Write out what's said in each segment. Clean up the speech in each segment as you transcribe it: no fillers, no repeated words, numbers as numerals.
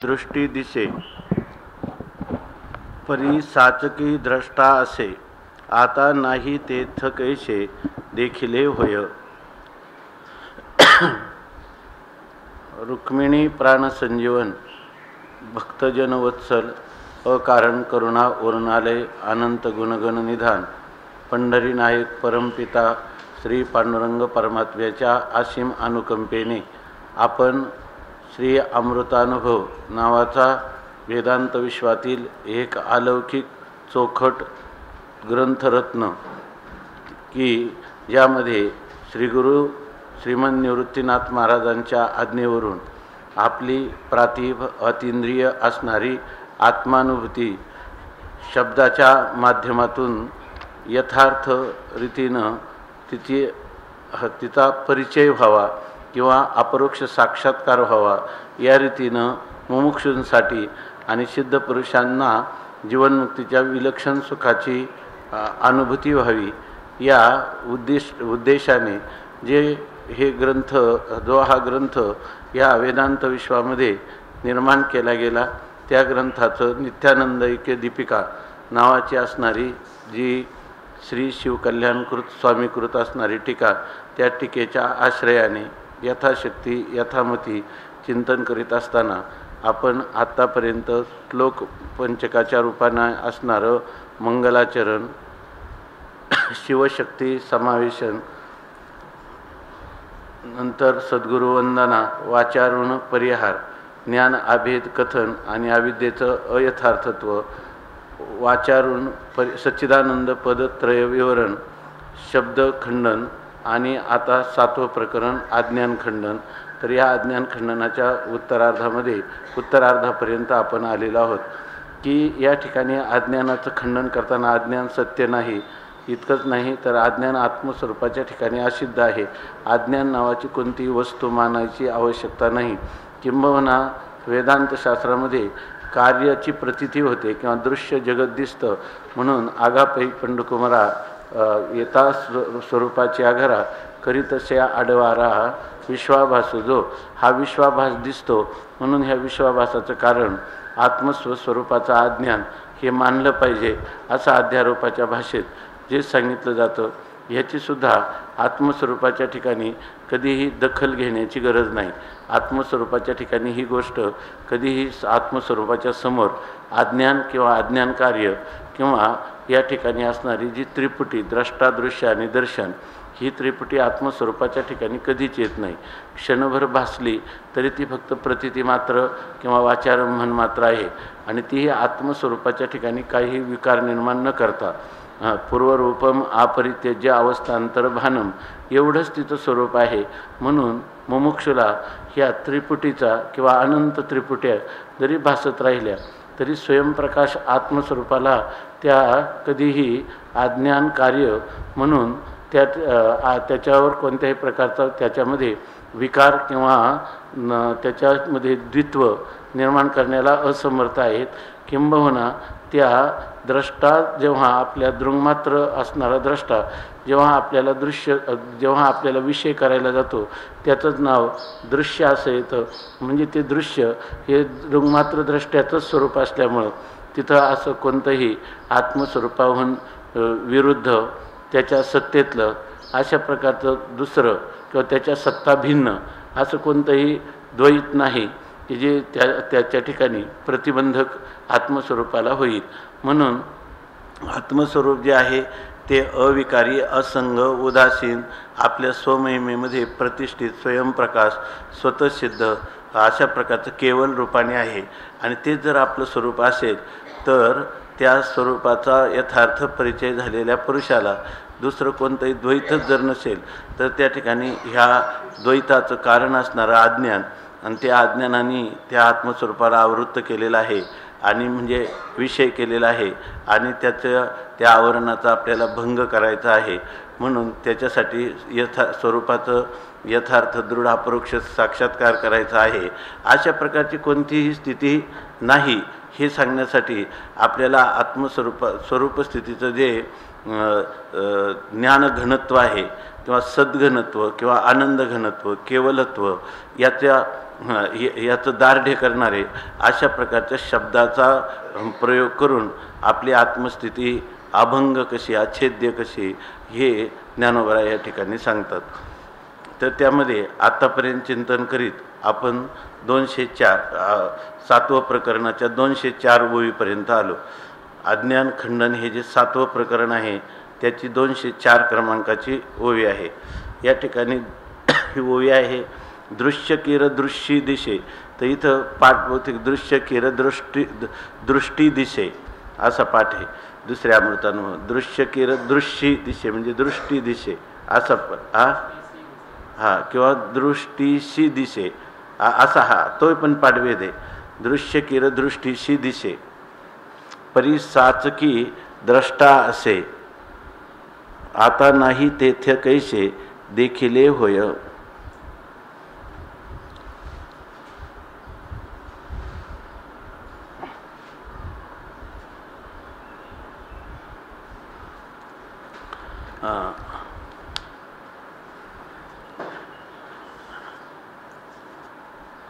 दृष्टी दिसे परी साचकी द्रष्टा असे, आता नाही तेथ कैसे देखिले होय. रुक्मिणी प्राणसंजीवन भक्तजन वत्सल अकारण करुणा ओरणालय अनंत गुणगण निधान पंढरी नायक परमपिता श्री पांडुरंग परमात्म्याच्या असीम अनुकंपेने आपण श्री अमृतानुभव नावाचा वेदांत विश्वातील एक अलौकिक चोखट ग्रंथरत्न की ज्यामध्ये श्रीगुरु श्रीमंत निवृत्तीनाथ महाराजांच्या आज्ञेवरून आपली प्रातिभ अतींद्रिय असणारी आत्मानुभूती शब्दाच्या माध्यमातून यथार्थ रीतीनं तिचा परिचय व्हावा किंवा अपरोक्ष साक्षात्कार व्हावा या रीतीनं मुमुक्षूंसाठी आणि सिद्ध पुरुषांना जीवनमुक्तीच्या विलक्षण सुखाची अनुभूती व्हावी या उद्देशाने जो हा ग्रंथ या वेदांत विश्वामध्ये निर्माण केला गेला त्या ग्रंथाचं नित्यानंद ऐक्य दीपिका नावाची असणारी जी श्री शिवकल्याणकृत स्वामीकृत असणारी टीका त्या टीकेच्या आश्रयाने यथाशक्ती यथामती चिंतन करीत असताना आपण आत्तापर्यंत श्लोक पंचकाच्या रूपाने असणारं मंगलाचरण शिवशक्ती समावेशन नंतर सद्गुरुवंदना वाचारुण परिहार ज्ञान अभेद कथन आणि अविद्येचं अयथार्थत्व वाचारुण सच्चिदानंद पदत्रय विवरण शब्द खंडन आणि आता 7वं प्रकरण आज्ञान खंडन. तर या आज्ञान खंडनाच्या उत्तरार्धापर्यंत आपण आलेलो आहोत की या ठिकाणी अज्ञानाचं खंडन करताना अज्ञान सत्य नाही इतकंच नाही तर अज्ञान आत्मस्वरूपाच्या ठिकाणी असिद्ध आहे. अज्ञान नावाची कोणतीही वस्तू मानायची आवश्यकता नाही. किंबहुना वेदांत शास्त्रामध्ये कार्याची प्रतीती होते किंवा दृश्य जगत दिसतं म्हणून आगापै पंडकुमारा येता स्वरूपाची आघारा करीतसे आडवारा विश्वाभास जो हा विश्वाभास दिसतो म्हणून ह्या विश्वाभासाचं कारण आत्मस्वस्वरूपाचं अज्ञान हे मानलं पाहिजे असं अध्यारोपाच्या भाषेत जे सांगितलं जातं ह्याचीसुद्धा आत्मस्वरूपाच्या ठिकाणी कधीही दखल घेण्याची गरज नाही. आत्मस्वरूपाच्या ठिकाणी ही गोष्ट कधीही आत्मस्वरूपाच्या समोर अज्ञान किंवा अज्ञान कार्य किंवा या ठिकाणी असणारी जी त्रिपुटी द्रष्टा दृश्य आणि दर्शन ही त्रिपुटी आत्मस्वरूपाच्या ठिकाणी कधीच येत नाही. क्षणभर भासली तरी ती फक्त प्रतीती मात्र किंवा वाचारंभन मात्र आहे आणि तीही आत्मस्वरूपाच्या ठिकाणी काही विकार निर्माण न करता पूर्वरूपम अपरित्यज्य अवस्थांतरभानम एवढंच तिचं स्वरूप आहे. म्हणून मुमुक्षुला ह्या त्रिपुटीचा किंवा अनंत त्रिपुट्या जरी भासत राहिल्या तरी स्वयंप्रकाश आत्मस्वरूपाला त्या कधीही अज्ञान कार्य म्हणून त्याच्यावर कोणत्याही प्रकारचा त्याच्यामध्ये विकार किंवा त्याच्यामध्ये द्वित्व निर्माण करण्याला असमर्थ आहेत. किंबहुना त्या द्रष्टा जेव्हा आपल्या दृङ्मात्र असणारा द्रष्टा जेव्हा आपल्याला विषय करायला जातो त्याचंच नाव दृश्य असं येतं. म्हणजे ते दृश्य हे दृङ्मात्र द्रष्ट्याचंच स्वरूप असल्यामुळं तिथं असं कोणतंही आत्मस्वरूपाहून विरुद्ध त्याच्या सत्तेतलं अशा प्रकारचं दुसरं किंवा त्याच्या सत्ता भिन्न असं कोणतंही द्वैत नाही की जे त्याच्या ठिकाणी प्रतिबंधक आत्मस्वरूपाला होईल. म्हणून आत्मस्वरूप जे आहे ते अविकारी असंग उदासीन आपल्या स्वमहिमेमध्ये प्रतिष्ठित स्वयंप्रकाश स्वतःसिद्ध अशा प्रकारचं केवल रूपाने आहे. आणि ते जर आपलं स्वरूप असेल तर त्या स्वरूपाचा यथार्थ परिचय झालेल्या पुरुषाला दुसरं कोणतंही द्वैतच जर नसेल तर त्या ठिकाणी ह्या द्वैताचं कारण असणारं अज्ञान आणि त्या अज्ञानाने त्या आत्मस्वरूपाला आवृत्त केलेलं आहे आणि म्हणजे विषय केलेला आहे आणि त्या आवरणाचा आपल्याला भंग करायचा आहे. म्हणून त्याच्यासाठी स्वरूपाचं यथार्थ दृढ अपरोक्ष साक्षात्कार करायचा आहे. अशा प्रकारची कोणतीही स्थिती नाही हे सांगण्यासाठी आपल्याला स्वरूपस्थितीचं जे ज्ञानघनत्व आहे किंवा सद्घनत्व किंवा आनंद घनत्व केवलत्व याच्या याचं दार्ढ्य करणारे अशा प्रकारच्या शब्दाचा प्रयोग करून आपली आत्मस्थिती अभंग कशी, अच्छेद्य कशी, हे ज्ञानोबा या ठिकाणी सांगतात. तर त्यामध्ये आतापर्यंत चिंतन करीत आपण 204 7वं प्रकरणाच्या 204 ओळीपर्यंत आलो. अज्ञान खंडन हे जे 7वं प्रकरण आहे त्याची 204 क्रमांकाची ओवी आहे. या ठिकाणी ही ओवी आहे दृश्य किर दृष्टी दिशे. तर इथं पाठ बहुतेक दृश्य किर दृष्टी दिशे असा पाठ आहे. दुसऱ्या अमृतानुभव दृश्य किर दृष्टी दिशे म्हणजे दृष्टी दिशे असा हा किंवा दृष्टीशी दिशे असा तो पण पाठभेद आहे. दृश्य किर दृष्टीशी दिशे परी साचकी द्रष्टा असे, आता नाही तेथे कैसे देखिले होय.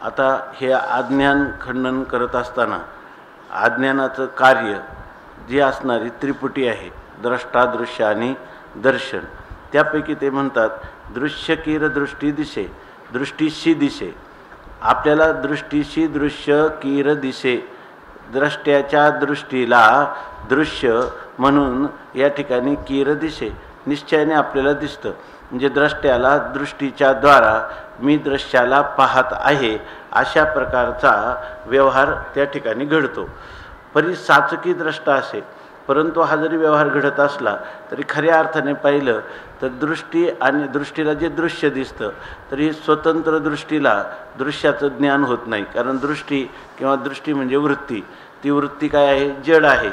आता हे अज्ञान खंडन करत असताना अज्ञानाचं कार्य जी असणारी त्रिपुटी आहे, द्रष्टा, दृश्य आणि दर्शन. त्यापैकी ते म्हणतात दृश्य किर दृष्टी दिशे, दृष्टीशी दिशे. आपल्याला दृष्टीशी दृश्य किर दिशे, द्रष्ट्याच्या दृष्टीला दृश्य म्हणून या ठिकाणी किर दिशे निश्चयाने आपल्याला दिसतं. म्हणजे द्रष्ट्याला दृष्टीच्या द्वारा मी दृश्याला पाहत आहे अशा प्रकारचा व्यवहार त्या ठिकाणी घडतो. परी साचकी द्रष्टा असे, परंतु हा जरी व्यवहार घडत असला तरी खऱ्या अर्थाने पाहिलं तर दृष्टी आणि दृष्टीला जे दृश्य दिसतं तरी स्वतंत्र दृष्टीला दृश्याचं ज्ञान होत नाही. कारण दृष्टी किंवा दृष्टी म्हणजे वृत्ती, ती वृत्ती काय आहे, जड आहे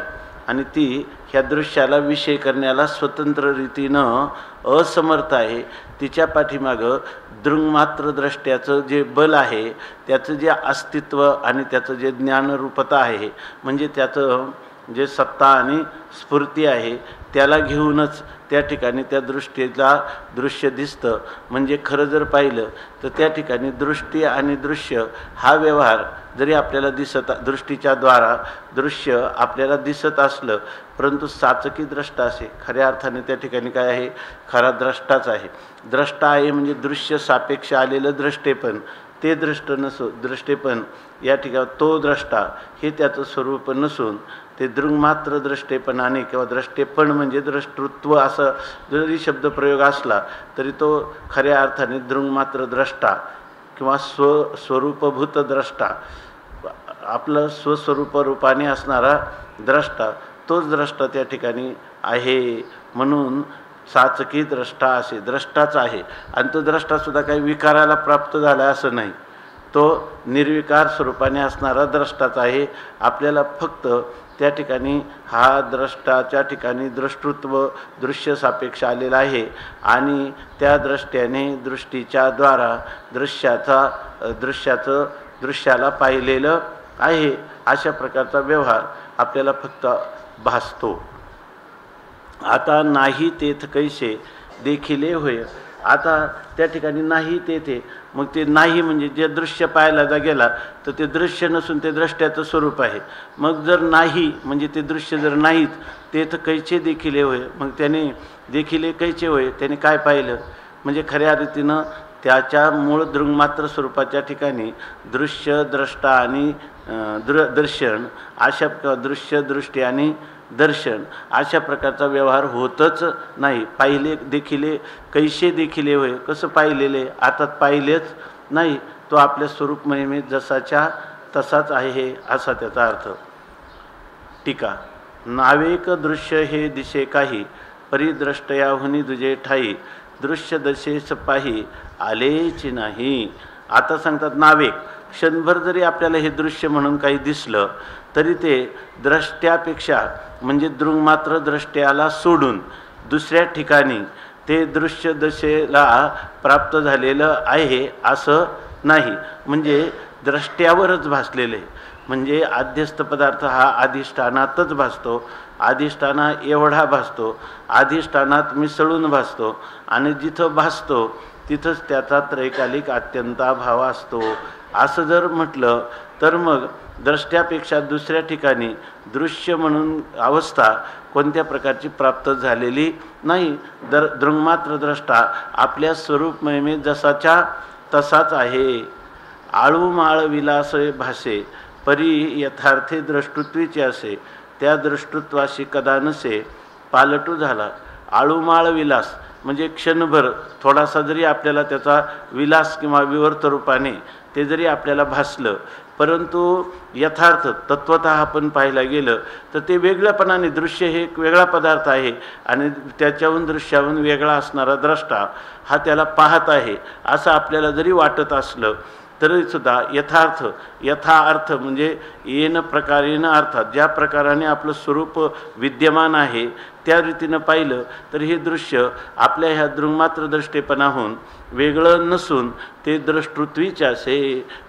आणि ती ह्या दृश्याला विषय करण्याला स्वतंत्र रीतीनं असमर्थ आहे. तिच्या पाठीमागं दृंगमात्र द्रष्ट्याचं जे बल आहे, त्याचं जे अस्तित्व आणि त्याचं जे ज्ञानरूपता आहे, म्हणजे त्याचं जे सत्ता आणि स्फूर्ती आहे, त्याला घेऊनच त्या ठिकाणी त्या दृष्टीला दृश्य दिसतं. म्हणजे खरं जर पाहिलं तर त्या ठिकाणी दृष्टी आणि दृश्य हा व्यवहार जरी आपल्याला दृष्टीच्या द्वारा दृश्य आपल्याला दिसत असलं, परंतु साचकी द्रष्टा असे, खऱ्या अर्थाने त्या ठिकाणी काय आहे, खरा द्रष्टाच आहे. द्रष्टा आहे म्हणजे दृश्य सापेक्ष आलेलं द्रष्टेपण, ते द्रष्टेपण या ठिकाणी तो द्रष्टा हे त्याचं स्वरूप नसून ते दृंगमात्र द्रष्टेपणाने किंवा द्रष्टेपण म्हणजे द्रष्टृत्व असं जरी शब्दप्रयोग असला तरी तो खऱ्या अर्थाने दृंगमात्र द्रष्टा किंवा स्वरूपभूत द्रष्टा, आपलं स्वस्वरूप रूपाने असणारा द्रष्टा, तोच द्रष्टा त्या ठिकाणी आहे. म्हणून साचकी द्रष्टा असे, द्रष्टाच आहे. आणि तो द्रष्टासुद्धा काही विकाराला प्राप्त झाला असं नाही, तो निर्विकार स्वरूपाने असणारा द्रष्टाच आहे. आपल्याला फक्त त्या ठिकाणी हा द्रष्टाच्या ठिकाणी द्रष्टृत्व दृश्य सापेक्ष आलेला आहे आणि त्या दृष्ट्याने दृष्टीच्या द्वारा दृश्याला पाहिलेलं आहे अशा प्रकारचा व्यवहार आपल्याला फक्त भासतो. आता नाही तेथ कैसे देखिले होय. आता त्या ठिकाणी नाही तेथे, मग ते नाही म्हणजे जे दृश्य पाहायला गेला तर ते दृश्य नसून ते दृष्ट्याचं स्वरूप आहे. मग जर नाही म्हणजे ते दृश्य जर नाहीत तेथ कैचे देखिले होय, मग त्याने देखिले कैचे होय, त्याने काय पाहिलं म्हणजे खऱ्या रीतीनं त्याच्या मूळ दृंगमात्र स्वरूपाच्या ठिकाणी दृश्य, द्रष्टा आणि दर्शन अशा दृश्य, दृष्टी आणि दर्शन अशा प्रकारचा व्यवहार होतच नाही. पाहिले देखिले कैसे देखिले होय, कसं पाहिलेले, आता पाहिलेच नाही, तो आपल्या स्वरूप महिमेत जसाच्या तसाच आहे असा त्याचा अर्थ. टीका. नावेक दृश्य हे दिशे काही, परिद्रष्टयाहुनी दुजे ठाई, दृश्य दशेस पाही आलेची नाही. आता सांगतात नावेक, क्षणभर जरी आपल्याला हे दृश्य म्हणून काही दिसलं तरी ते द्रष्ट्यापेक्षा म्हणजे दृंगमात्र द्रष्ट्याला सोडून दुसऱ्या ठिकाणी ते दृश्य दशेला प्राप्त झालेलं आहे असं नाही. म्हणजे द्रष्ट्यावरच भासलेले, म्हणजे आध्यस्थ पदार्थ हा अधिष्ठानातच भासतो, अधिष्ठाना एवढा भासतो, अधिष्ठानात मिसळून भासतो आणि जिथं भासतो तिथंच त्याचा त्रैकालिक अत्यंताभाव असतो. असं जर म्हटलं तर मग द्रष्ट्यापेक्षा दुसऱ्या ठिकाणी दृश्य म्हणून अवस्था कोणत्या प्रकारची प्राप्त झालेली नाही. दृंगमात्र द्रष्टा आपल्या स्वरूप महिमेत जसाच्या तसाच आहे. आळूमाळ विलास भासे परी यथार्थे द्रष्टृत्वीचे असे, त्या द्रष्टृत्वाशी कदा नसे पालटू झाला. आळूमाळ विलास म्हणजे क्षणभर थोडासा जरी आपल्याला त्याचा विलास किंवा विवर्त रूपाने ते जरी आपल्याला भासलं, परंतु यथार्थ तत्वतः आपण पाहायला गेलं तर ते वेगळ्यापणाने दृश्य हे एक वेगळा पदार्थ आहे आणि त्याच्याहून दृश्याहून वेगळा असणारा द्रष्टा हा त्याला पाहत आहे असं आपल्याला जरी वाटत असलं तरीसुद्धा यथार्थ यथार्थ म्हणजे येन प्रकारेन अर्थात ज्या प्रकाराने आपलं स्वरूप विद्यमान आहे त्या रीतीनं पाहिलं तर हे दृश्य आपल्या ह्या दृंगमात्र दृष्टेपणाहून वेगळं नसून ते द्रष्टृत्वीचे असे,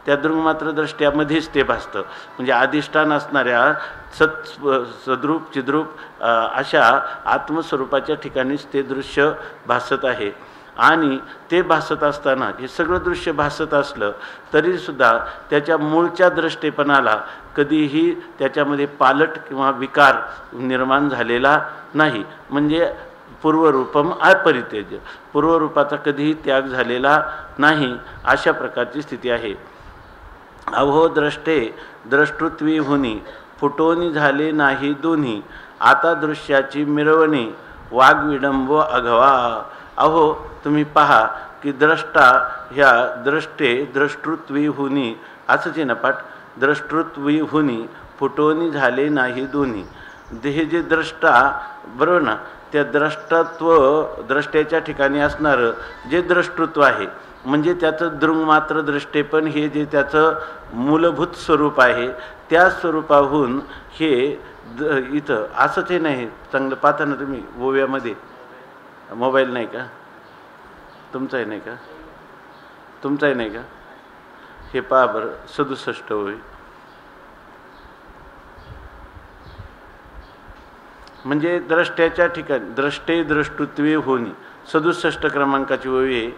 त्या दृंगमात्र दृष्ट्यामध्येच ते भासतं. म्हणजे अधिष्ठान असणाऱ्या सद्रूप चिद्रूप अशा आत्मस्वरूपाच्या ठिकाणीच ते दृश्य भासत आहे. आणि ते भासत असताना हे सगळं दृश्य भासत असलं तरीसुद्धा त्याच्या मूळच्या दृष्टेपणाला कधीही त्याच्यामध्ये पालट किंवा विकार निर्माण झालेला नाही. म्हणजे पूर्वरूपम अपरित्यज्य, पूर्वरूपाचा कधीही त्याग झालेला नाही, अशा प्रकारची स्थिती आहे. अहो द्रष्टे द्रष्टृत्वी हुनी फुटोनी झाले नाही दोन्ही, आता दृश्याची मिरवणी वाग्विडंब अघवा. अहो तुम्ही पहा की द्रष्टा ह्या द्रष्टे द्रष्टृत्वी हुनी असंच आहे ना पाठ, द्रष्टृत्वी हुनी फुटोनी झाले नाही दोन्ही. हे जे द्रष्टा बरोबर ना, त्या द्रष्टत्व द्रष्ट्याच्या ठिकाणी असणारं जे द्रष्टृत्व आहे म्हणजे त्याचं दृंगमात्र दृष्टेपण हे जे त्याचं मूलभूत स्वरूप आहे त्या स्वरूपाहून हे इथं असंच हे नाही. चांगलं पाहता ना तुम्ही ओव्यामध्ये, मोबाईल नाही का तुमचाही नाही का, तुमचाही नाही का, हे पहा बरं 67 ओवी म्हणजे द्रष्ट्याच्या ठिकाणी द्रष्टे द्रष्टृत्वे होणी 67 क्रमांकाची ओवी आहे.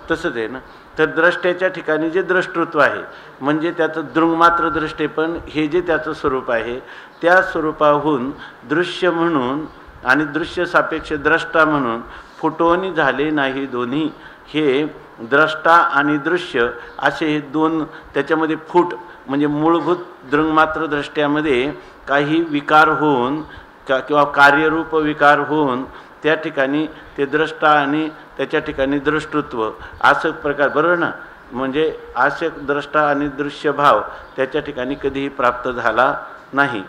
तसंच आहे ना. तर द्रष्ट्याच्या ठिकाणी जे द्रष्टृत्व आहे म्हणजे त्याचं दृंगमात्र दृष्टेपण हे जे त्याचं स्वरूप आहे त्या स्वरूपाहून दृश्य म्हणून आणि दृश्य सापेक्ष द्रष्टा म्हणून फुटोनी झाले नाही दोन्ही. हे द्रष्टा आणि दृश्य असे हे दोन त्याच्यामध्ये फूट म्हणजे मूलभूत दृंगमात्र दृष्ट्यामध्ये काही विकार होऊन किंवा कार्यरूप विकार होऊन त्या ठिकाणी ते द्रष्टा आणि त्याच्या ठिकाणी दृष्टृत्व असं प्रकार बरोबर ना. म्हणजे असे द्रष्टा आणि दृश्यभाव त्याच्या ठिकाणी कधीही प्राप्त झाला नाही.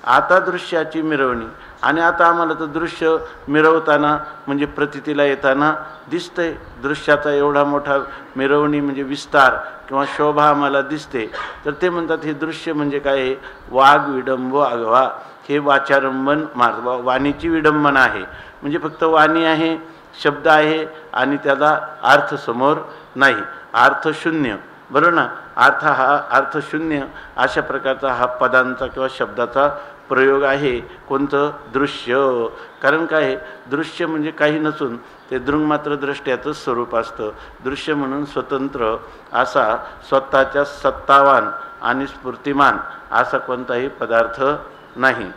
आता दृश्याची मिरवणी आणि आता आम्हाला तर दृश्य मिरवताना म्हणजे प्रतीतीला येताना दिसतंय. दृश्याचा एवढा मोठा मिरवणी म्हणजे विस्तार किंवा शोभा आम्हाला दिसते. तर ते म्हणतात हे दृश्य म्हणजे काय, वाघ विडंब आगवा, हे वाचारंभन वाणीची विडंबना आहे. म्हणजे फक्त वाणी आहे, शब्द आहे आणि त्याला अर्थ समोर नाही, अर्थशून्य बरोबर ना. अर्थशून्य अशा प्रकारचा हा पदांचा किंवा शब्दाचा प्रयोग आहे. कोणतं दृश्य, कारण काय दृश्य म्हणजे काही नसून ते दृंगमात्र दृष्ट्याचं स्वरूप असतं. दृश्य म्हणून स्वतंत्र असा स्वतःच्या सत्तावान आणि स्फूर्तिमान असा कोणताही पदार्थ नाही.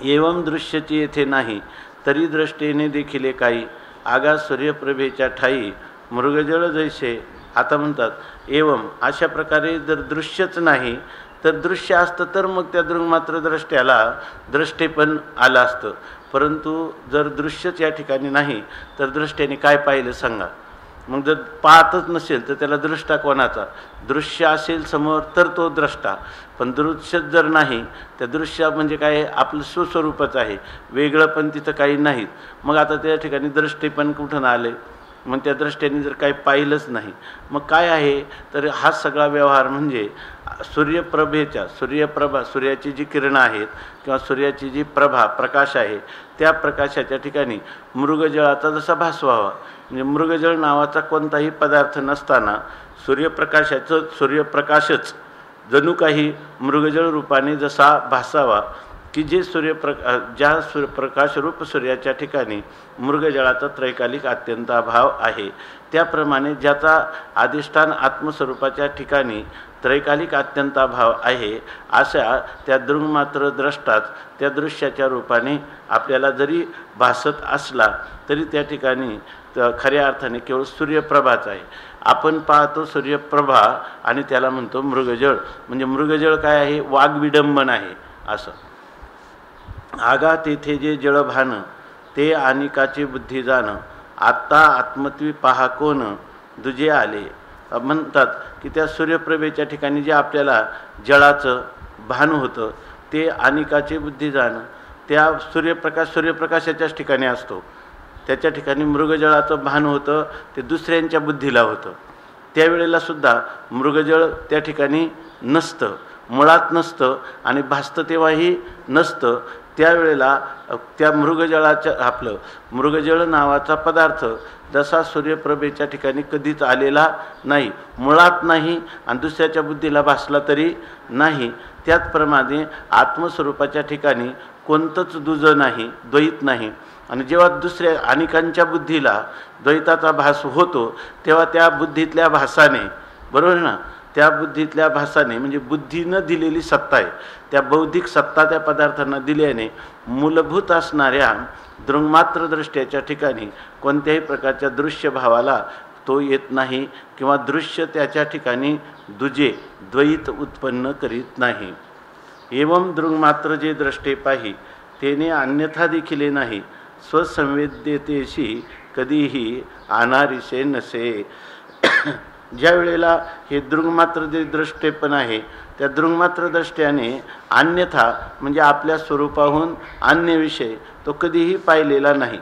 एवं दृश्यची येथे नाही तरी दृष्टीने देखील काही आगा सूर्यप्रभेच्या ठाई मृगजळ जैसे. आता म्हणतात एवं अशा प्रकारे जर दृश्यच नाही तर दृश्य असतं तर मग त्या दृंगमात्र दृष्ट्याला दृष्टेपण आलं असतं. परंतु जर दृश्यच या ठिकाणी नाही तर दृष्ट्याने काय पाहिलं सांगा. मग जर पाहतच नसेल तर त्याला दृष्टा कोणाचा, दृश्य असेल समोर तर तो द्रष्टा. पण दृश्यच जर नाही त्या दृश्य म्हणजे काय आपलं स्वस्वरूपच आहे, वेगळं पण तिथं काही नाहीत. मग आता त्या ठिकाणी दृष्टेपण कुठून आले, मग त्या दृष्ट्याने जर काही पाहिलंच नाही मग काय आहे. तर हा सगळा व्यवहार म्हणजे सूर्यप्रभेच्या सूर्यप्रभा सूर्याची जी किरणं आहेत किंवा सूर्याची जी प्रभा प्रकाश आहे त्या प्रकाशाच्या ठिकाणी मृगजळाचा जसा भास व्हावा. म्हणजे मृगजळ नावाचा कोणताही पदार्थ नसताना सूर्यप्रकाशच जणू काही मृगजळ रूपाने जसा भासावा की जे ज्या प्रकाशरूप सूर्याच्या ठिकाणी मृगजळाचा त्रैकालिक अत्यंत अभाव आहे, त्याप्रमाणे ज्याचा अधिष्ठान आत्मस्वरूपाच्या ठिकाणी त्रैकालिक अत्यंत अभाव आहे, अशा त्या दृङ्मात्र द्रष्टाच त्या दृश्याच्या रूपाने आपल्याला जरी भासत असला तरी त्या ठिकाणी खऱ्या अर्थाने केवळ सूर्यप्रभाच आहे. आपण पाहतो सूर्यप्रभा आणि त्याला म्हणतो मृगजळ. म्हणजे मृगजळ काय आहे? वाग्विडंबन आहे असं. आगा तेथे जे जळभान ते अनिकाची बुद्धी जाण, आत्ता आत्मत्वी पहा कोण दुजे आले. म्हणतात की त्या सूर्यप्रभेच्या ठिकाणी जे आपल्याला जळाचं भान होतं ते अनिकाची बुद्धी जाण, त्या सूर्यप्रकाशाच्याच ठिकाणी असतो. त्याच्या ठिकाणी मृगजळाचं भान होतं ते दुसऱ्यांच्या बुद्धीला होतं. त्यावेळेला सुद्धा मृगजळ त्या ठिकाणी नसतं, मुळात नसतं आणि भासतं तेव्हाही नसतं. त्यावेळेला त्या मृगजळ नावाचा पदार्थ जसा सूर्यप्रभेच्या ठिकाणी कधीच आलेला नाही, मुळात नाही आणि दुसऱ्याच्या बुद्धीला भासला तरी नाही, त्याचप्रमाणे आत्मस्वरूपाच्या ठिकाणी कोणतंच दुजं नाही, द्वैत नाही. आणि जेव्हा दुसऱ्या अनेकांच्या बुद्धीला द्वैताचा भास होतो तेव्हा त्या बुद्धीतल्या भासाने, बरोबर ना, त्या बुद्धीतल्या भासाने म्हणजे बुद्धीनं दिलेली सत्ता आहे, त्या बौद्धिक सत्ता त्या पदार्थांना दिल्याने मूलभूत असणाऱ्या दृङ्मात्र दृष्ट्याच्या ठिकाणी कोणत्याही प्रकारच्या दृश्य भावाला तो येत नाही किंवा दृश्य त्याच्या ठिकाणी दुजे द्वैत उत्पन्न करीत नाही. एवं दृङ्मात्र जे द्रष्टे पाही तेने अन्यथा देखील नाही, स्वसंवेद्यतेशी कधीही अनारिसे नसे. ज्या वेळेला हे दृङ्मात्र जे द्रष्टेपण आहे त्या दृङ्मात्र दृष्ट्याने अन्यथा म्हणजे आपल्या स्वरूपाहून अन्य विषय तो कधीही पाहिलेला नाही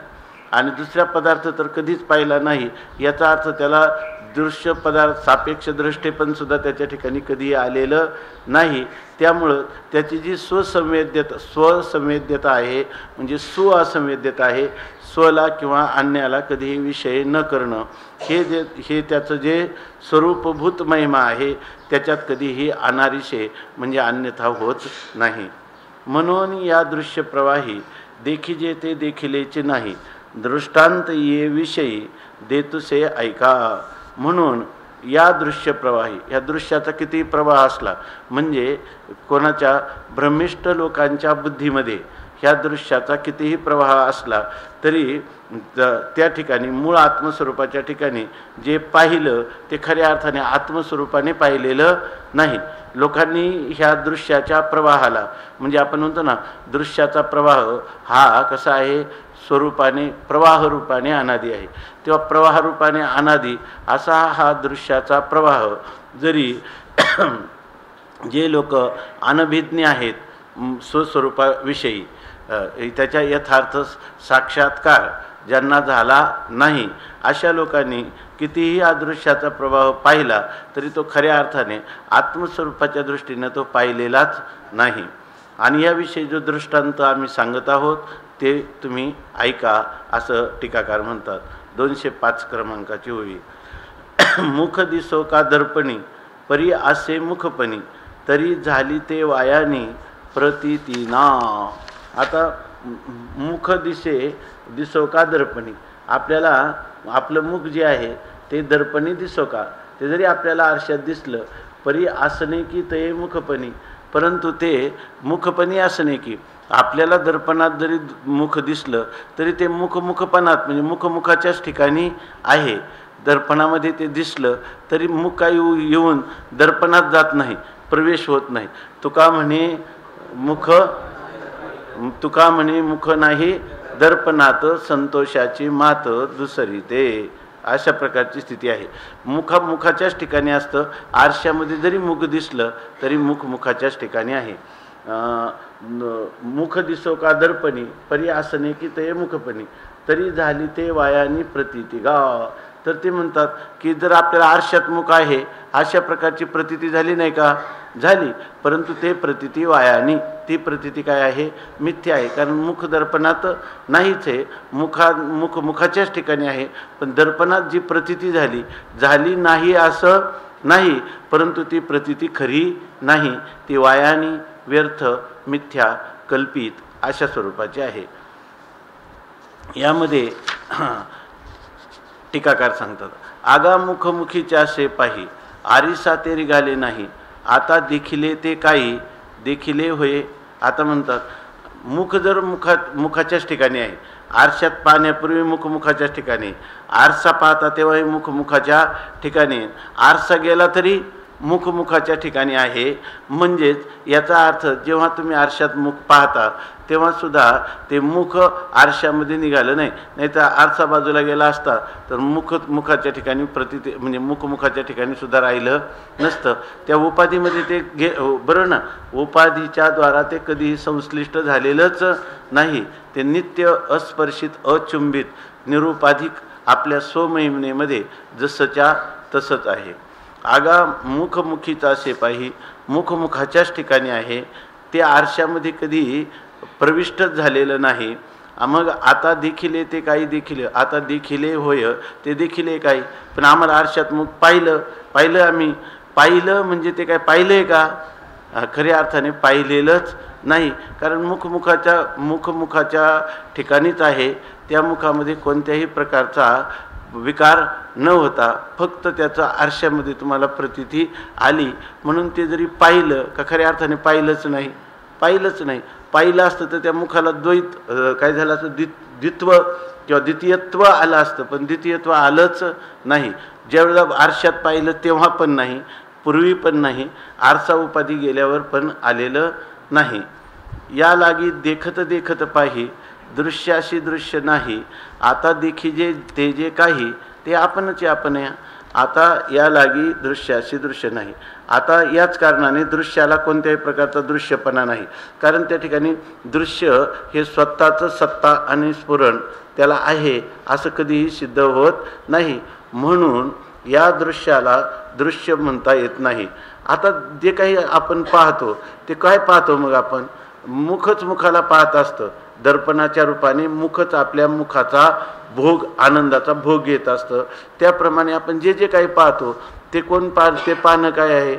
आणि दुसरा पदार्थ तर कधीच पाहिला नाही. याचा अर्थ त्याला दृश्य पदार्थ सापेक्ष दृष्टेपण सुद्धा त्याच्या ठिकाणी कधी आलेलं नाही. त्यामुळं त्याची जी स्वसंवेद्यता आहे म्हणजे सुअसंवेद्यता आहे, स्वला किंवा अन्याला कधीही विषय न करणं, हे त्याचं जे स्वरूपभूत महिमा आहे त्याच्यात कधीही अनारिशे म्हणजे अन्यथा होत नाही. म्हणून या दृश्य प्रवाही देखिजे ते देखिलेचे नाही, दृष्टांत ये विषयी देतुसे ऐका. म्हणून या दृश्य प्रवाही, या दृश्याचा किती प्रवाह असला म्हणजे कोणाच्या भ्रमिष्ठ लोकांच्या बुद्धीमध्ये ह्या दृश्याचा कितीही प्रवाह असला तरी त्या ठिकाणी मूळ आत्मस्वरूपाच्या ठिकाणी जे पाहिलं ते खऱ्या अर्थाने आत्मस्वरूपाने पाहिलेलं नाही. लोकांनी ह्या दृश्याच्या प्रवाहाला म्हणजे आपण म्हणतो ना दृश्याचा प्रवाह हा कसा आहे, स्वरूपाने प्रवाहरूपाने अनादी आहे. तेव्हा प्रवाहरूपाने अनादी असा हा दृश्याचा प्रवाह जरी जे लोक अनभिज्ञ आहेत स्वस्वरूपाविषयी, त्याच्या यथार्थ साक्षात्कार ज्यांना झाला नाही अशा लोकांनी कितीही अदृश्याचा प्रभाव पाहिला तरी तो खऱ्या अर्थाने आत्मस्वरूपाच्या दृष्टीने तो पाहिलेलाच नाही. आणि याविषयी जो दृष्टांत आम्ही सांगत आहोत ते तुम्ही ऐका असं टीकाकार म्हणतात. 205 क्रमांकाची होई. मुख दिसो का दर्पणी परी असे मुखपणी, तरी झाली ते वायानी प्रतितीना. आता मुख दिसो का दर्पणी, आपल्याला आपलं मुख जे आहे ते दर्पणी दिसो का, ते जरी आपल्याला आरशात दिसलं परी असणे की ते मुखपणी, परंतु ते मुखपणी असणे की आपल्याला दर्पणात जरी मुख दिसलं तरी ते मुखपणात म्हणजे मुखाच्याच ठिकाणी आहे. दर्पणामध्ये ते दिसलं तरी मुख काही येऊन दर्पणात जात नाही, प्रवेश होत नाही. तुका म्हणे मुख नाही दर्पणात, संतोषाची मात दुसरी ते. अशा प्रकारची स्थिती आहे. मुखाच्याच ठिकाणी असतं. आरशामध्ये जरी मुख दिसलं तरी मुखाच्याच ठिकाणी आहे. मुख दिसो का दर्पणी परी आसने की ते मुखपणी, तरी झाली ते वायानी प्रतीती गा. तर ते म्हणतात की जर आपल्याला आरशात मुख आहे अशा प्रकारची प्रतीती झाली नाही का, झाली, परंतु ते प्रतीती वायानी, ती प्रतीती काय आहे, मिथ्या आहे. कारण मुख दर्पणात नाहीच आहे, मुखाच्याच ठिकाणी आहे. पण दर्पणात जी प्रतीती झाली नाही असं नाही, परंतु ती प्रतीती खरी नाही, ती वायानी व्यर्थ मिथ्या कल्पित अशा स्वरूपाचे आहे. यामध्ये टीकाकार सांगतात, आगा मुखमुखीच्या से पाही आरिसा ते रिगाले नाही, आता देखिले ते काही देखिले होय. आता म्हणतात मुख जर मुखाच्याच ठिकाणी आहे, आरशात पाहण्यापूर्वी मुखाच्याच ठिकाणी, आरसा पाहता तेव्हाही मुखाच्या ठिकाणी, आरसा गेला तरी मुखाच्या ठिकाणी आहे. म्हणजेच याचा अर्थ जेव्हा तुम्ही आरशात मुख पाहता तेव्हा सुद्धा ते मुख आरशामध्ये निघालं नाही, नाही तर आरसा बाजूला गेला असता तर मुखाच्या ठिकाणी म्हणजे मुखाच्या ठिकाणी सुद्धा राहिलं नसतं. त्या उपाधीमध्ये ते बरं ना, उपाधीच्या द्वारा ते कधीही संश्लिष्ट झालेलंच नाही. ते नित्य अस्पर्शित अचुंबित निरुपाधिक आपल्या स्वमहिमेमध्ये जसंच्या तसंच आहे. आगा मुखमुखीचा शेपाही मुखाच्याच ठिकाणी आहे, ते आरशामध्ये कधी प्रविष्टच झालेलं नाही. मग आता देखिले ते काही देखिले, आता देखिले होय ते देखिले काही, पण आम्हाला आरशात मुख पाहिलं आम्ही पाहिलं म्हणजे ते काय पाहिलंय का? खऱ्या अर्थाने पाहिलेलंच नाही, कारण मुखाच्या ठिकाणीच आहे. त्या मुखामध्ये कोणत्याही प्रकारचा विकार न होता फक्त त्याचा आरशामध्ये तुम्हाला प्रतीती आली, म्हणून ते जरी पाहिलं का खऱ्या अर्थाने पाहिलंच नाही. पाहिलं असतं तर त्या मुखाला द्वैत काय झालं असतं, द्वित्व किंवा द्वितीयत्व आलं असतं, पण द्वितीयत्व आलंच नाही. ज्यावेळेला आरशात पाहिलं तेव्हा पण नाही, पूर्वी पण नाही, आरसा उपाधी गेल्यावर पण आलेलं नाही. या लागी देखत पाही दृश्याशी दृश्य नाही, आता देखिजे ते जे काही ते आपणच आपण या. आता या लागी दृश्याशी दृश्य नाही. आता याच कारणाने दृश्याला कोणत्याही प्रकारचा दृश्यपणा नाही, कारण त्या ठिकाणी दृश्य हे स्वतःचं सत्ता आणि स्फुरण त्याला आहे असं कधीही सिद्ध होत नाही. म्हणून या दृश्याला दृश्य म्हणता येत नाही. आता जे काही आपण पाहतो ते काय पाहतो, मग आपण मुखच मुखाला पाहत असतं. दर्पणाच्या रूपाने मुखच आपल्या मुखाचा भोग, आनंदाचा भोग घेत असतं. त्याप्रमाणे आपण जे काही पाहतो ते ते पाहणं काय आहे?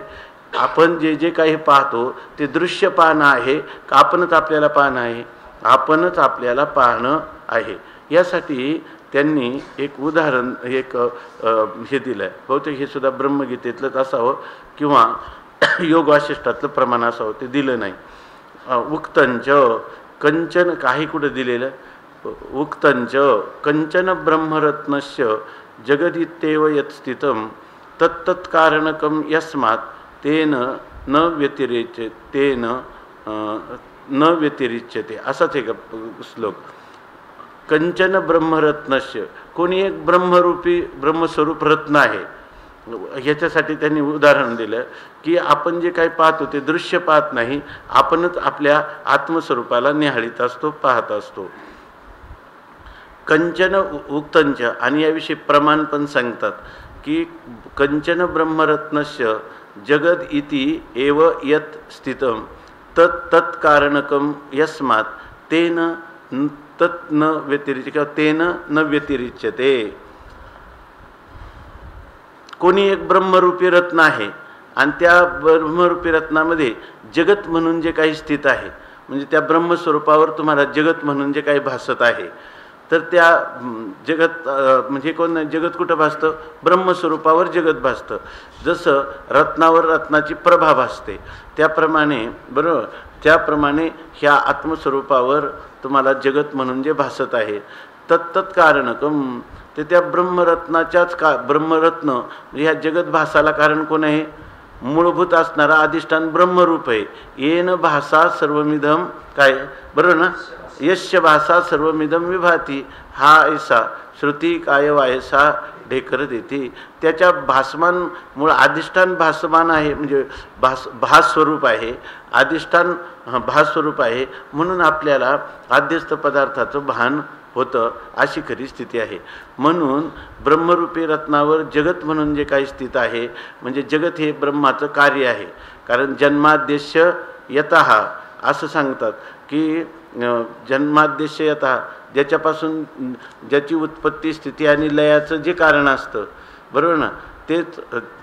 आपण जे काही पाहतो ते दृश्य पाहणं आहे का आपणच आपल्याला पाहणं आहे? आपणच आपल्याला पाहणं आहे. यासाठी त्यांनी एक उदाहरण हे दिलं आहे. बहुतेक हे सुद्धा ब्रह्मगीतेतलंच असावं किंवा योग वासिष्ठातलं प्रमाण असावं, ते दिलं नाही. उक्तंच कंचन, काही कुठं दिलेलं, उक्तंच कंचन ब्रह्मरत्नस्य जगदित्येव यत् स्थितं तत्तत्कारणकं यस्मात् तेन न व्यतिरिच्यते असाच एक श्लोक. कंचन ब्रह्मरत्नस्य, कोणी एक ब्रह्मरूपी ब्रह्मस्वरूप रत्न आहे. ह्याच्यासाठी त्यांनी उदाहरण दिलं की आपण जे काही पाहतो ते दृश्य पाहत नाही, आपणच आपल्या आत्मस्वरूपाला निहाळीत असतो, पाहत असतो. कंचन उक्तंच, आणि याविषयी प्रमाण पण सांगतात की कंचन ब्रह्मरत्नस्य जगद इति एव यत् स्थितं तत्कारणकं यस्मात् तेन तत् न व्यतिरिच्यते किंवा तेन न व्यतिरिच्यते. कोणी एक ब्रह्मरूपी रत्न आहे आणि त्या ब्रह्मरूपी रत्नामध्ये जगत म्हणून जे काही स्थित आहे, म्हणजे त्या ब्रह्मस्वरूपावर तुम्हाला जगत म्हणून जे काही भासत आहे, तर त्या जगत म्हणजे कोण जगत कुठं भासतं? ब्रह्मस्वरूपावर जगत भासतं. जसं रत्नावर रत्नाची प्रभा भासते त्याप्रमाणे, बरोबर, त्याप्रमाणे ह्या आत्मस्वरूपावर तुम्हाला जगत म्हणून जे भासत आहे तत्कारणकम, ते त्या ब्रह्मरत्नाच्याच ब्रह्मरत्न ह्या जगत भासाला कारण कोण आहे? मूलभूत असणारा अधिष्ठान ब्रह्मरूप आहे. येन भासा सर्वमिदम, काय बरोबर ना, यस्य भासा सर्वमिदम विभाती, हा ऐसा श्रुती काय वायसा ढेकर देते. त्याच्या भासमान मूळ अधिष्ठान भासमान आहे, म्हणजे भासस्वरूप आहे, अधिष्ठान भासस्वरूप आहे, म्हणून आपल्याला आद्यस्थ पदार्थाचं भान होतं, अशी खरी स्थिती आहे. म्हणून ब्रह्मरूपी रत्नावर जगत म्हणून जे काही स्थित आहे, म्हणजे जगत हे ब्रह्माचं कार्य आहे. कारण जन्माद्यस्य यतः असं सांगतात की जन्माद्यस्य यतः, ज्याच्यापासून ज्याची उत्पत्ती स्थिती आणि लयाचं जे कारण असतं, बरोबर ना, तेच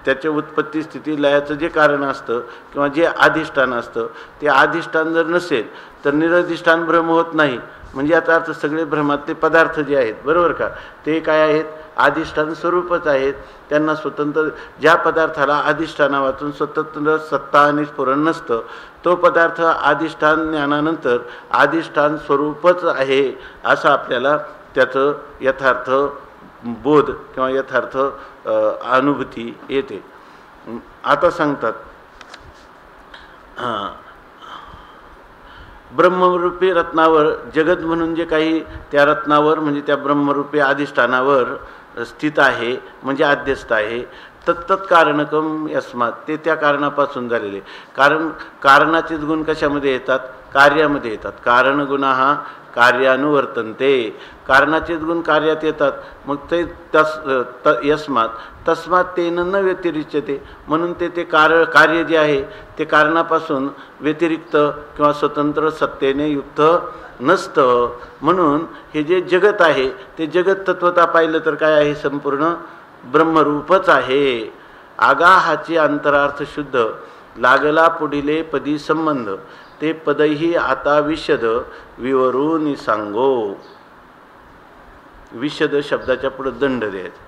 त्याच्या उत्पत्ती स्थिती लयाचं जे कारण असतं किंवा जे अधिष्ठान असतं ते अधिष्ठान जर नसेल तर निरधिष्ठान भ्रम होत नाही. म्हणजे याचा अर्थ सगळे भ्रमातले पदार्थ जे आहेत बरोबर का ते काय आहेत अधिष्ठान स्वरूपच आहेत. त्यांना स्वतंत्र ज्या पदार्थाला अधिष्ठाना वाचून स्वतंत्र सत्ता आणि स्फुरण नसतं तो पदार्थ अधिष्ठान ज्ञानानंतर अधिष्ठान स्वरूपच आहे असं आपल्याला त्याचं यथार्थ बोध किंवा यथार्थ अनुभूती येते. आता सांगतात ब्रह्मरूपी रत्नावर जगत म्हणून जे काही त्या रत्नावर म्हणजे त्या ब्रह्मरूपी अधिष्ठानावर स्थित आहे म्हणजे अध्यस्त आहे. तत्कारणकम यस्मात ते त्या कारणापासून झालेले. कारणाचेच गुण कशामध्ये येतात कार्यामध्ये येतात. कारणगुणाः कार्यानुवर्तन्ते कारणाचेच गुण कार्यात येतात. मग ते यस्मात तस्मात तेन न व्यतिरिच्यते म्हणून ते कार्य जे आहे ते कारणापासून व्यतिरिक्त किंवा स्वतंत्र सत्तेने युक्त नसतं. म्हणून हे जे जगत आहे ते जगत तत्वता पाहिलं तर काय आहे संपूर्ण ब्रह्मरूपच आहे. आगाहाचे अंतरार्थ शुद्ध लागला पुढिले पदी संबंध ते पदही आता विशद विवरून सांगो. विशद शब्दाच्या पुढे दंड द्यायचा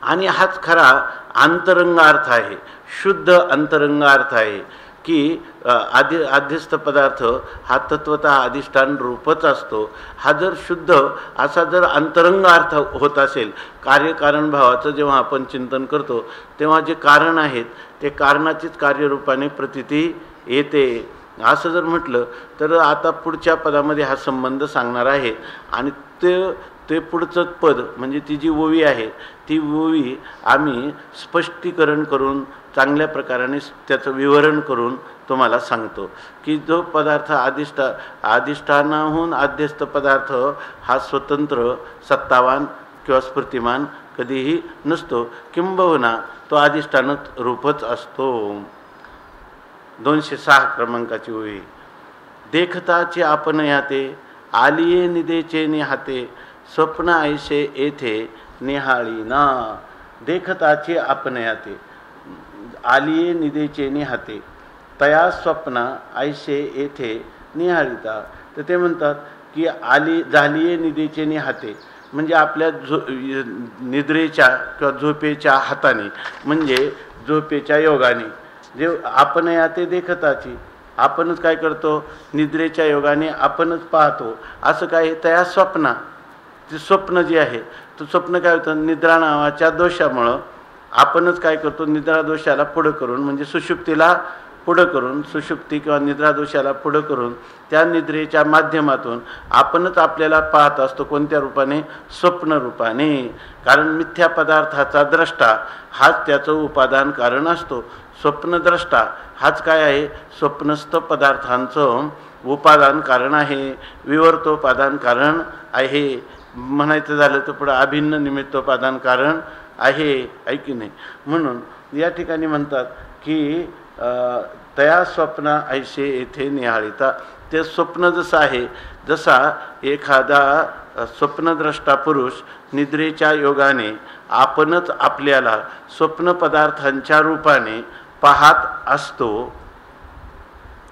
आणि हाच खरा अंतरंग अर्थ आहे. शुद्ध अंतरंग अर्थ आहे की आध्यस्थ पदार्थ हा तत्वतः अधिष्ठान रूपच असतो. हा जर शुद्ध असा जर अंतरंग अर्थ होत असेल कार्यकारण भावाचं जेव्हा आपण चिंतन करतो तेव्हा जे कारण आहेत ते कारणाचीच कार्यरूपाने प्रतीती येते. असं जर म्हटलं तर आता पुढच्या पदामध्ये हा संबंध सांगणार आहे आणि ते पुढचं पद म्हणजे ती जी ओवी आहे ती ओवी आम्ही स्पष्टीकरण करून चांगल्या प्रकाराने त्याचं विवरण करून तुम्हाला सांगतो की जो पदार्थ अधिष्ठानाहून अध्यस्त पदार्थ हा स्वतंत्र सत्तावान किंवा स्फूर्तिमान कधीही नसतो. किंबहुना तो अधिष्ठानच रूपच असतो. 206 क्रमांकाची ओवी. देखताचे आपण याते आलिये निदेचे निहाते स्वप्न ऐसे येथे निहाळीना. देखताचे आपण याते आलिये निदेचे निहाते तया स्वप्न ऐसे येथे निहाळीता. तर ते म्हणतात की झालीये निदेचे निहाते म्हणजे आपल्या निद्रेच्या किंवा झोपेच्या हाताने म्हणजे झोपेच्या योगाने जे आपण याते देखताची आपणच काय करतो निद्रेच्या योगाने आपणच पाहतो. असं काय तया स्वप्ना ते स्वप्न जे आहे तो स्वप्न काय होतं निद्रा नावाच्या दोषामुळं आपणच काय करतो निद्रा दोषाला पुढं करून म्हणजे सुषुप्तीला पुढं करून सुषुप्ती किंवा निद्रा दोषाला पुढं करून त्या निद्रेच्या माध्यमातून आपणच आपल्याला पाहत असतो. कोणत्या रूपाने स्वप्न रूपाने. कारण मिथ्या पदार्थाचा द्रष्टा हाच त्याचं उपादान कारण असतो. स्वप्नद्रष्टा हाच काय आहे स्वप्नस्थ पदार्थांचं उपादान कारण आहे विवर्तोपादान कारण आहे. म्हणायचं झालं तर पुढं अभिन्न निमित्तोपादान कारण आहे ऐकी नाही. म्हणून या ठिकाणी म्हणतात की तया स्वप्न ऐसे येथे निहाळीता. ते स्वप्न जसं आहे जसा एखादा स्वप्नद्रष्टा पुरुष निद्रेच्या योगाने आपणच आपल्याला स्वप्न पदार्थांच्या रूपाने पाहत असतो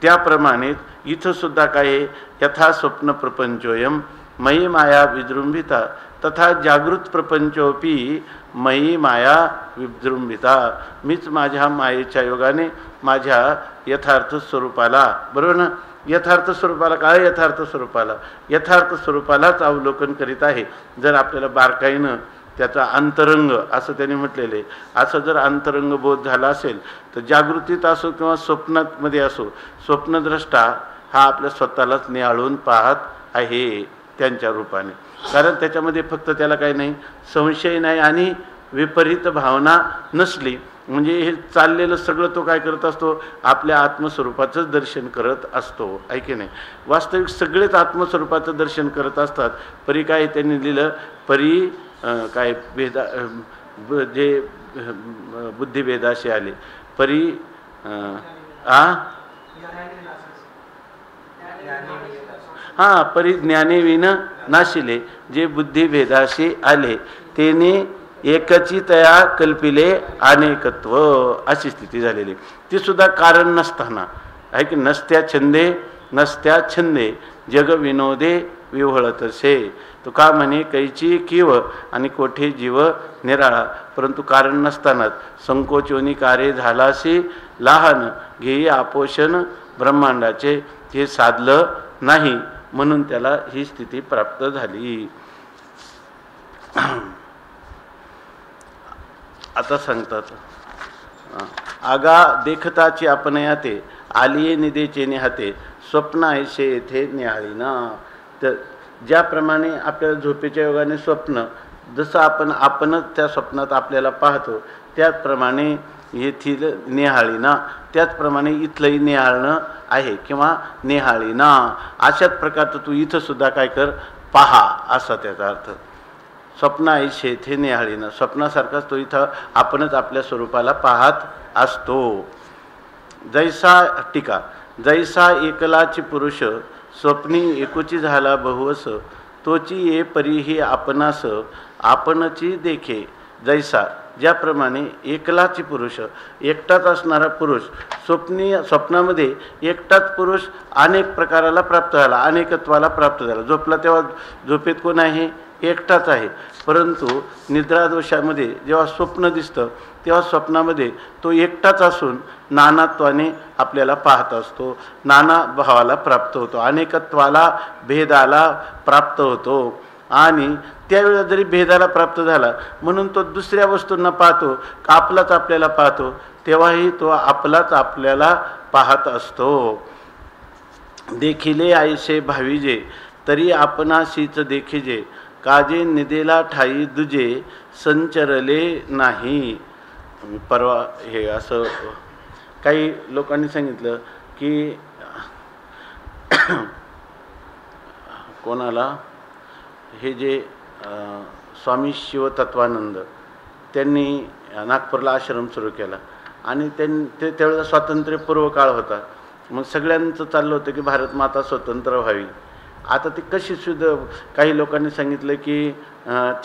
त्याप्रमाणे इथं सुद्धा काय यथा स्वप्न प्रपंचोयम मयी माया विजृंभिता तथा जागृत प्रपंचोपी मयी माया विजृंभिता. मीच माझ्या मायेच्या योगाने माझ्या यथार्थ स्वरूपाला बरोबर ना यथार्थ स्वरूपाला काय यथार्थ स्वरूपालाच अवलोकन करीत आहे. जर आपल्याला बारकाईनं त्याचा अंतरंग असं त्यांनी म्हटलेले असं जर अंतरंग बोध झाला असेल तर जागृतीत असो किंवा स्वप्नामध्ये असो स्वप्नद्रष्टा हा आपल्या स्वतःलाच निहाळून पाहत आहे त्यांच्या रूपाने. कारण त्याच्यामध्ये फक्त त्याला काही नाही संशय नाही आणि विपरीत भावना नसली म्हणजे हे चाललेलं सगळं तो काय करत असतो आपल्या आत्मस्वरूपाचंच दर्शन करत असतो ऐके नाही. वास्तविक सगळेच आत्मस्वरूपाचं दर्शन करत असतात. परी काय त्यांनी लिहिलं परी काय भेदा जे बुद्धिभेदाशी आले परी परी ज्ञानेविन नाशिले जे बुद्धिभेदाशी आले तेने एकची तया कल्पिले अनेकत्व अशी स्थिती झालेली. ती सुद्धा कारण नसताना आहे की नसत्या छंदे नसत्या छंदे जग विनोदे विव्हळतसे. तो का म्हणे कैची किव आणि कोठे जीव निराळा. परंतु कारण नसतानाच संकोचोनी कार्य झालाशी लहान घेई आपोषण ब्रह्मांडाचे. हे साधलं नाही म्हणून त्याला ही स्थिती प्राप्त झाली. आता सांगतात आगा देखताची आपण याते आलिये निदेचे निहाते स्वप्न ऐसे येथे निहाळीना. तर ज्याप्रमाणे आपल्याला झोपेच्या योगाने स्वप्न जसं आपणच त्या स्वप्नात आपल्याला पाहतो त्याचप्रमाणे येथील निहाळीना त्याचप्रमाणे इथलंही निहाळणं आहे किंवा निहाळीना. अशाच प्रकारचं तू इथं सुद्धा काय कर पहा असा त्याचा अर्थ. स्वप्न ऐसे येथे निहाळीना स्वप्नासारखाच तो इथं आपणच आपल्या स्वरूपाला पाहत असतो. जैसा टीका जैसा एकलाची पुरुष स्वप्नी एकुची झाला बहुवस तोची ये परीही आपणास आपणची देखे. जैसा ज्याप्रमाणे एकलाची पुरुष एकटाच असणारा पुरुष स्वप्नामध्ये एकटाच पुरुष अनेक प्रकाराला प्राप्त झाला अनेकत्वाला प्राप्त झाला. झोपला तेव्हा झोपेत कोण आहे एकटाच आहे. परंतु निद्रादोषामध्ये जेव्हा स्वप्न दिसतं तेव्हा स्वप्नामध्ये तो एकटाच असून नानात्वाने आपल्याला पाहत असतो. नाना भावाला प्राप्त होतो अनेकत्वाला भेदाला प्राप्त होतो. आणि त्यावेळेला जरी भेदाला प्राप्त झाला म्हणून तो दुसऱ्या वस्तूंना पाहतो आपलाच आपल्याला पाहतो तेव्हाही तो आपलाच आपल्याला पाहत असतो. देखिले ऐसे भावीजे तरी आपणाशीच देखिजे काजे निदेला ठाई दुजे संचरले नाही. परवा हे असं काही लोकांनी सांगितलं की कोणाला हे जे स्वामी शिवतत्वानंद त्यांनी नागपूरला आश्रम सुरू केला आणि ते त्यावेळेला स्वातंत्र्यपूर्व काळ होता. मग सगळ्यांचं चाललं होतं की भारत माता स्वतंत्र व्हावी. आता ती कशी सुद्धा काही लोकांनी सांगितलं की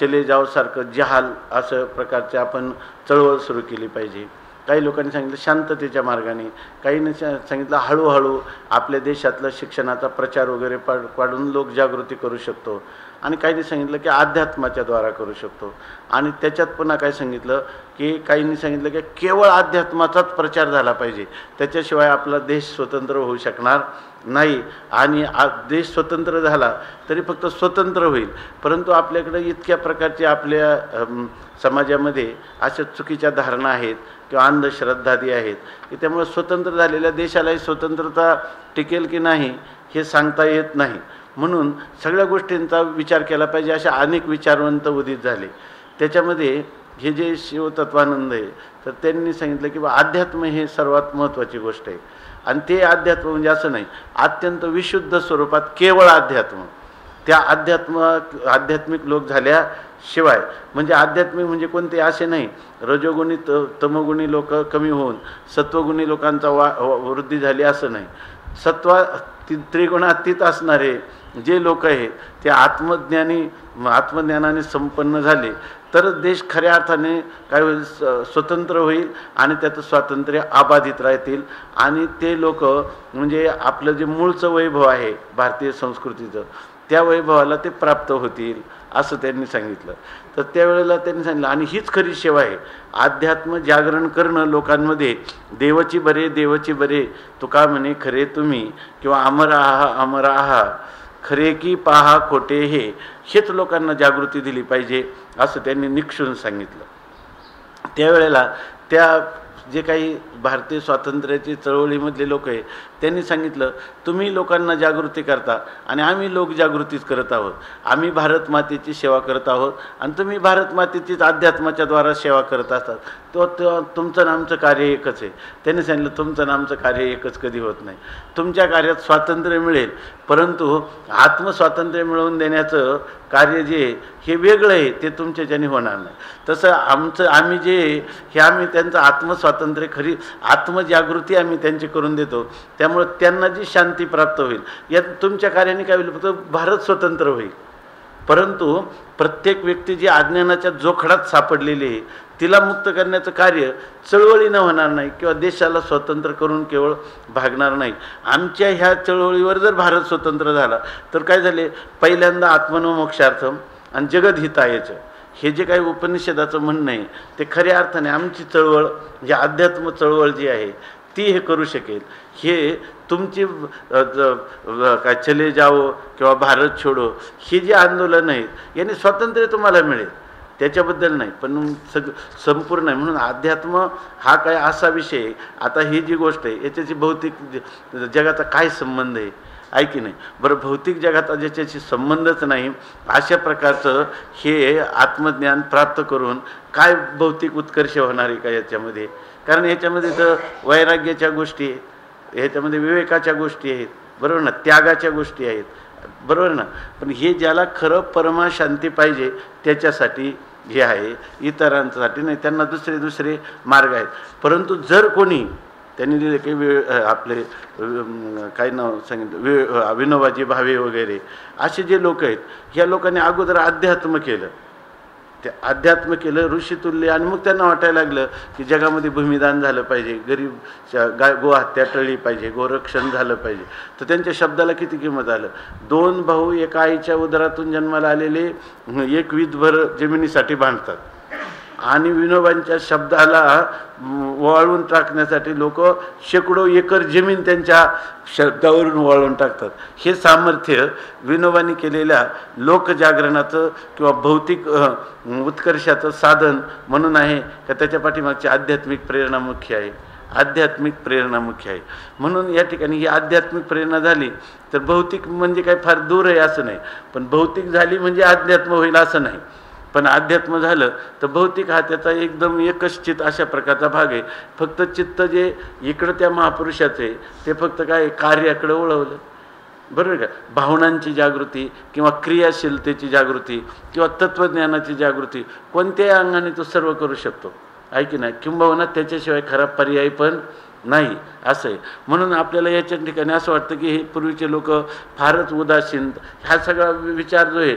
चले जाव सारखं जहाल असं प्रकारचे आपण चळवळ सुरू केली पाहिजे. काही लोकांनी सांगितलं शांततेच्या मार्गाने. काहींनी सांगितलं हळूहळू आपल्या देशातलं शिक्षणाचा प्रचार वगैरे पाडून लोकजागृती करू शकतो. आणि काहींनी सांगितलं की अध्यात्माच्या द्वारा करू शकतो. आणि त्याच्यात पुन्हा काय सांगितलं की काहींनी सांगितलं की केवळ अध्यात्माचाच प्रचार झाला पाहिजे त्याच्याशिवाय आपला देश स्वतंत्र होऊ शकणार नाही. आणि देश स्वतंत्र झाला तरी फक्त स्वतंत्र होईल. परंतु आपल्याकडे इतक्या प्रकारचे आपल्या समाजामध्ये अशा चुकीच्या धारणा आहेत किंवा अंधश्रद्धादी आहेत की त्यामुळे स्वतंत्र झालेल्या देशालाही स्वतंत्रता टिकेल की नाही हे सांगता येत नाही. म्हणून सगळ्या गोष्टींचा विचार केला पाहिजे अशा अनेक विचारवंत उदित झाले. त्याच्यामध्ये हे जे शिवतत्वानंद आहे तर त्यांनी सांगितलं की अध्यात्म हे सर्वात महत्त्वाची गोष्ट आहे. आणि ते अध्यात्म म्हणजे असं नाही अत्यंत विशुद्ध स्वरूपात केवळ अध्यात्म. त्या आध्यात्मिक लोक झाल्याशिवाय म्हणजे आध्यात्मिक म्हणजे कोणते असे नाही रजोगुणी तमोगुणी लोक कमी होऊन सत्वगुणी लोकांचा वृद्धी झाली असं नाही. त्रिगुणातीत असणारे जे लोक आहे ते आत्मज्ञानाने संपन्न झाले तर देश खऱ्या अर्थाने काय होईल स्वतंत्र होईल आणि त्याचं स्वातंत्र्य अबाधित राहतील. आणि ते लोक म्हणजे आपलं जे मूळचं वैभव आहे भारतीय संस्कृतीचं त्या वैभवाला ते प्राप्त होतील असं त्यांनी सांगितलं. तर त्यावेळेला त्यांनी सांगितलं आणि हीच खरी सेवा आहे. अध्यात्म जागरण करणं लोकांमध्ये देवची बरे देवची बरे तुका म्हणे खरे तुम्ही किंवा अमर आहा खरे की पहा खोटे हेच लोकांना जागृती दिली पाहिजे असं त्यांनी निक्षून सांगितलं. त्यावेळेला त्या जे काही भारतीय स्वातंत्र्याची चळवळीमधले लोक आहे त्यांनी सांगितलं तुम्ही लोकांना जागृती करता आणि आम्ही लोकजागृतीच करत आहोत. आम्ही भारत मातेची सेवा करत आहोत आणि तुम्ही भारत मातेचीच अध्यात्माच्या द्वारा सेवा करत असतात. तो तुमचं नामचं कार्य एकच आहे. त्यांनी सांगितलं तुमचं नामचं कार्य एकच कधी होत नाही. तुमच्या कार्यात स्वातंत्र्य मिळेल परंतु आत्मस्वातंत्र्य मिळवून देण्याचं कार्य जे हे वेगळं आहे ते तुमच्याच्याने होणार नाही. तसं आम्ही जे हे आम्ही त्यांचं आत्मस्वातंत्र्य खरी आत्मजागृती आम्ही त्यांची करून देतो. त्यामुळे त्यांना जी शांती प्राप्त होईल यात तुमच्या कार्याने काय होईल फक्त भारत स्वतंत्र होईल. परंतु प्रत्येक व्यक्ती जी अज्ञानाच्या जोखडात सापडलेली आहे तिला मुक्त करण्याचं कार्य चळवळीनं होणार नाही किंवा देशाला स्वतंत्र करून केवळ भागणार नाही. आमच्या ह्या चळवळीवर जर भारत स्वतंत्र झाला तर काय झाले, पहिल्यांदा आत्मनो मोक्षार्थम आणि जगदहितायचं हे जे काही उपनिषदाचं म्हणणं आहे ते खऱ्या अर्थाने आमची चळवळ जी अध्यात्म चळवळ जी आहे ती हे करू शकेल. हे तुमची काय चले जाओ किंवा भारत छोडो ही जी आंदोलन आहेत यांनी स्वातंत्र्य तुम्हाला मिळेल त्याच्याबद्दल नाही, पण संपूर्ण आहे. म्हणून अध्यात्म हा काय असा विषय आहे. आता ही जी गोष्ट आहे याच्याशी भौतिक जगाचा काय संबंध आहे की नाही. बरं, भौतिक जगाचा ज्याच्याशी संबंधच नाही अशा प्रकारचं हे आत्मज्ञान प्राप्त करून काय भौतिक उत्कर्ष होणार आहे का याच्यामध्ये. कारण याच्यामध्ये तर वैराग्याच्या गोष्टी आहेत, ह्याच्यामध्ये विवेकाच्या गोष्टी आहेत, बरोबर ना, त्यागाच्या गोष्टी आहेत, बरोबर ना. पण हे ज्याला खरं परमाशांती पाहिजे त्याच्यासाठी हे आहे, इतरांसाठी नाही. त्यांना दुसरे मार्ग आहेत. परंतु जर कोणी त्यांनी दिले की आपले काही नाव सांगितलं विनोबाजी भावे वगैरे असे जे लोक आहेत, ह्या लोकांनी अगोदर अध्यात्म केलं, ते अध्यात्म केलं ऋषितुल्य, आणि मग त्यांना वाटायला लागलं की जगामध्ये भूमिदान झालं पाहिजे, गरीब गोहत्या टळली पाहिजे, गोरक्षण झालं पाहिजे. तर त्यांच्या शब्दाला किती किंमत आलं. 2 भाऊ एका आईच्या उदरातून जन्माला आलेले एक वीजभर जमिनीसाठी बांधतात आणि विनोबांच्या शब्दाला वाळून टाकण्यासाठी लोक शेकडो एकर जमीन त्यांच्या शब्दावरून वाळून टाकतात. हे सामर्थ्य विनोबांनी केलेल्या लोकजागरणाचं किंवा भौतिक उत्कर्षाचं साधन म्हणून आहे का त्याच्या पाठीमागची आध्यात्मिक प्रेरणा मुख्य आहे. आध्यात्मिक प्रेरणा मुख्य आहे. म्हणून या ठिकाणी ही आध्यात्मिक प्रेरणा झाली तर भौतिक म्हणजे काय फार दूर आहे असं नाही, पण भौतिक झाली म्हणजे अध्यात्म होईल असं नाही. पण अध्यात्म झालं तर भौतिक हा त्याचा एकदम एकच चित्त अशा प्रकारचा भाग आहे. फक्त चित्त जे इकडं त्या महापुरुषाचं आहे ते फक्त काय कार्याकडे वळवलं, बरोबर का. भावनांची जागृती किंवा क्रियाशीलतेची जागृती किंवा तत्त्वज्ञानाची जागृती कोणत्याही अंगाने तो सर्व करू शकतो, आहे की नाही. किंबहुना त्याच्याशिवाय खरा पर्याय पण नाही असं आहे. म्हणून आपल्याला याच्या ठिकाणी असं वाटतं की हे पूर्वीचे लोक फारच उदासीन, हा सगळा विचार जो आहे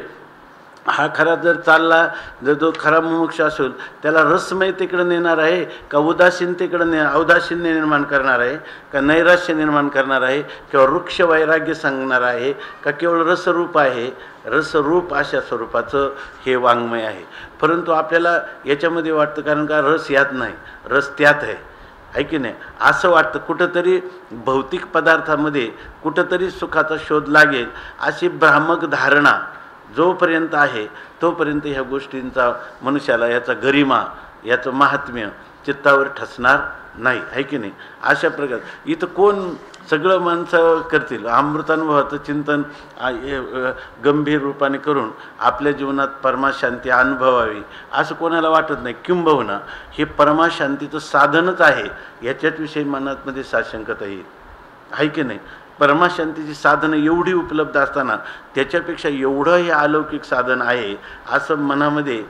हा खरा जर चालला, जर जो खरा मुमुक्ष असेल त्याला रसमयतेकडे नेणार आहे का उदासीनतेकडे औदासीन्य निर्माण करणार आहे का नैराश्य निर्माण करणार आहे किंवा वृक्ष वैराग्य सांगणार आहे का केवळ रसरूप आहे. रसरूप अशा स्वरूपाचं हे वाङ्मय आहे. परंतु आपल्याला याच्यामध्ये वाटतं कारण का रस यात नाही, रस त्यात आहे की नाही. असं वाटतं कुठंतरी भौतिक पदार्थामध्ये कुठंतरी सुखाचा शोध लागेल अशी भ्रामक धारणा जोपर्यंत आहे तोपर्यंत ह्या गोष्टींचा मनुष्याला याचा गरिमा याचं महात्म्य चित्तावर ठसणार नाही, आहे की नाही. अशा प्रकार इथं कोण सगळं माणसं करतील अमृतानुभवाचं चिंतन गंभीर रूपाने करून आपल्या जीवनात परमाशांती अनुभवावी असं कोणाला वाटत नाही. किंबहुना हे परमाशांतीचं साधनच आहे याच्याविषयी मनातमध्ये साशंकता येईल, आहे की नाही. परमाशांतीची साधनं एवढी उपलब्ध असताना त्याच्यापेक्षा एवढं हे अलौकिक साधन आहे असं मनामध्ये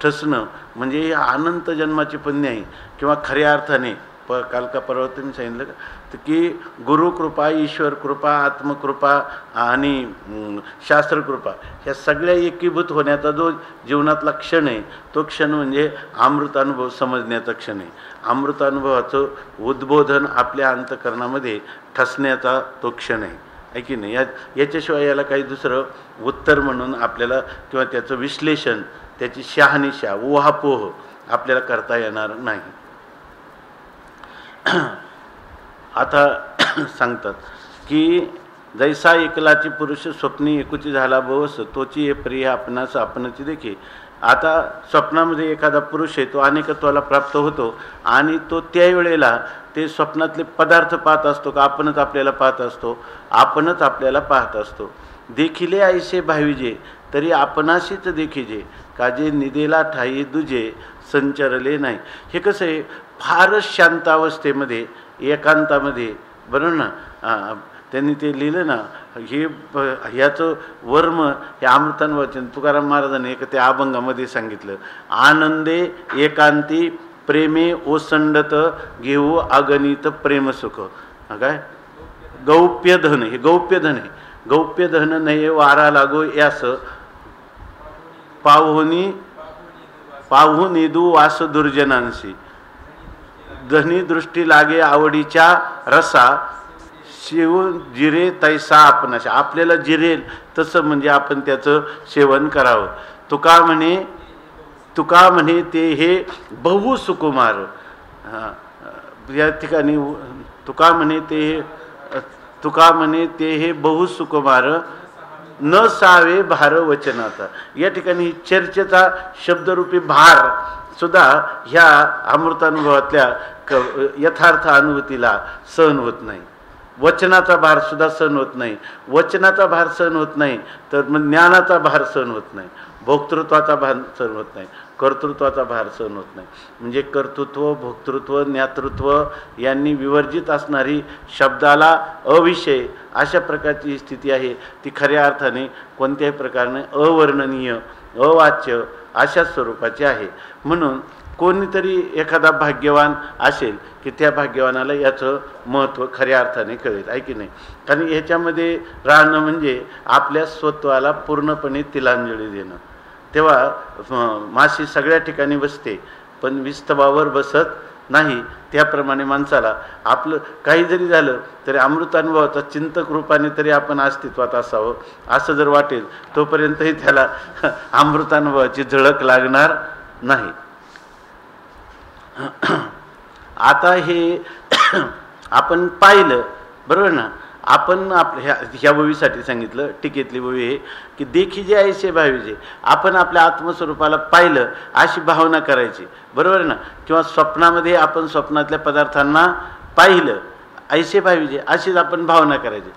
ठसणं म्हणजे हे अनंत जन्माची पुण्य आहे. किंवा खऱ्या अर्थाने काल का परवा तुम्ही सांगितलं का की गुरुकृपा, ईश्वर कृपा, आत्मकृपा आणि शास्त्रकृपा ह्या सगळ्या एकीभूत होण्याचा जो जीवनातला क्षण आहे तो क्षण म्हणजे अमृतानुभव समजण्याचा क्षण आहे. अमृतानुभवाचं उद्बोधन आपल्या अंतःकरणामध्ये ठसण्याचा तो क्षण आहे की नाही. याच्याशिवाय याला काही दुसरं उत्तर म्हणून आपल्याला किंवा त्याचं विश्लेषण, त्याची शहानिशा, उहापोह आपल्याला करता येणार नाही. आता सांगतात की जैसा एकलाची पुरुष स्वप्नी एकुची झाला बवस तोची हे प्रिय आपणास आपणाची देखील. आता स्वप्नामध्ये एखादा पुरुष आहे तो अनेकत्वाला प्राप्त होतो आणि तो त्यावेळेला ते स्वप्नातले पदार्थ पाहत असतो का आपणच आपल्याला पाहत असतो, आपणच आपल्याला पाहत असतो. देखिले ऐसे भाविजे तरी आपणाशीच देखिजे काजे निदेला ठाई दुजे संचरले नाही. हे कसं आहे फारच शांतावस्थेमध्ये एकांतामध्ये, बरोबर ना. त्यांनी ते लिहिलं ना हे ह्याचं वर्म हे अमृतानुभवाचे तुकाराम महाराजांनी एक त्या अभंगामध्ये सांगितलं. आनंदे एकांती प्रेमे ओसंडत घेऊ अगणित प्रेमसुख. काय गौप्यधन, हे गौप्यधन आहे. गौप्यधन नाही वारा लागो यास पाहून इदू वास दुर्जनांशी, धनी दृष्टी लागे आवडीच्या रसा, शिवून जिरे तैसा आपणाशी, आपल्याला जिरेल तसं म्हणजे आपण त्याचं सेवन करावं. तुका म्हणे ते हे बहु सुकुमार. या ठिकाणी तुका म्हणे ते हे बहु सुकुमार, न सावे भार वचनाचा. या ठिकाणी चर्चेचा शब्दरूपी भार सुद्धा ह्या अमृतानुभवातल्या यथार्थ अनुभूतीला सहन होत नाही. वचनाचा भार सुद्धा सहन होत नाही. वचनाचा भार सहन होत नाही तर मग ज्ञानाचा भार सहन होत नाही. भोक्तृत्वाचा भार सहन होत नाही. कर्तृत्वाचा भार सहन होत नाही. म्हणजे कर्तृत्व, भोक्तृत्व, ज्ञातृत्व यांनी विवर्जित असणारी शब्दाला अविषय अशा प्रकारची ही स्थिती आहे. ती खऱ्या अर्थाने कोणत्याही प्रकाराने अवर्णनीय, अवाच्य अशा स्वरूपाची आहे. म्हणून कोणीतरी एखादा भाग्यवान असेल की त्या भाग्यवानाला याचं महत्त्व खऱ्या अर्थाने कळेल, आहे की नाही. कारण ह्याच्यामध्ये राहणं म्हणजे आपल्या स्वत्वाला पूर्णपणे तिलांजली देणं. तेव्हा माशी सगळ्या ठिकाणी बसते पण विस्तवावर बसत नाही. त्याप्रमाणे माणसाला आपलं काही जरी झालं तरी अमृतानुभवाचा चिंतक रूपाने तरी आपण अस्तित्वात असावं असं जर वाटेल तोपर्यंतही त्याला अमृतानुभवाची झळक लागणार नाही. आता हे आपण पाहिलं बरोबर ना. आपण आपल्या ह्या ववीसाठी सांगितलं, टीकेतली ववी आहे की देखी जे ऐसे भावीजे, आपण आपल्या आत्मस्वरूपाला पाहिलं अशी भावना करायची बरोबर ना. किंवा स्वप्नामध्ये आपण स्वप्नातल्या पदार्थांना पाहिलं ऐसे भावीजे अशीच आपण भावना करायची.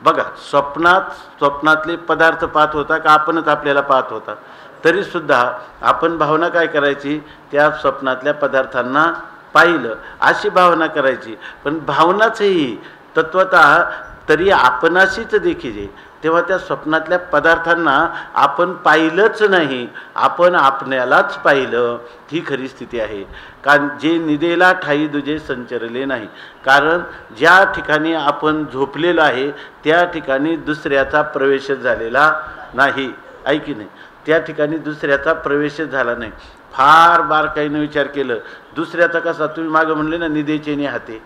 बघा स्वप्नातले पदार्थ पाहत होता का आपणच आपल्याला पाहत होता, तरीसुद्धा आपण भावना काय करायची, त्या स्वप्नातल्या पदार्थांना पाहिलं अशी भावना करायची. पण भावनाचंही तत्वतः तरी आपणाशीच देखील. तेव्हा त्या स्वप्नातल्या पदार्थांना आपण पाहिलंच नाही, आपण आपल्यालाच पाहिलं, ही खरी स्थिती आहे. कारण जे निदेला ठाई दुजे संचरले नाही. कारण ज्या ठिकाणी आपण झोपलेलो आहे त्या ठिकाणी दुसऱ्याचा प्रवेश झालेला नाही, ऐकी नाही. त्या ठिकाणी दुसऱ्याचा प्रवेश झाला नाही. फार बारकाईनं विचार केलं दुसऱ्याचा कसा, तुम्ही मागं म्हणले ना निदेचेने हाते,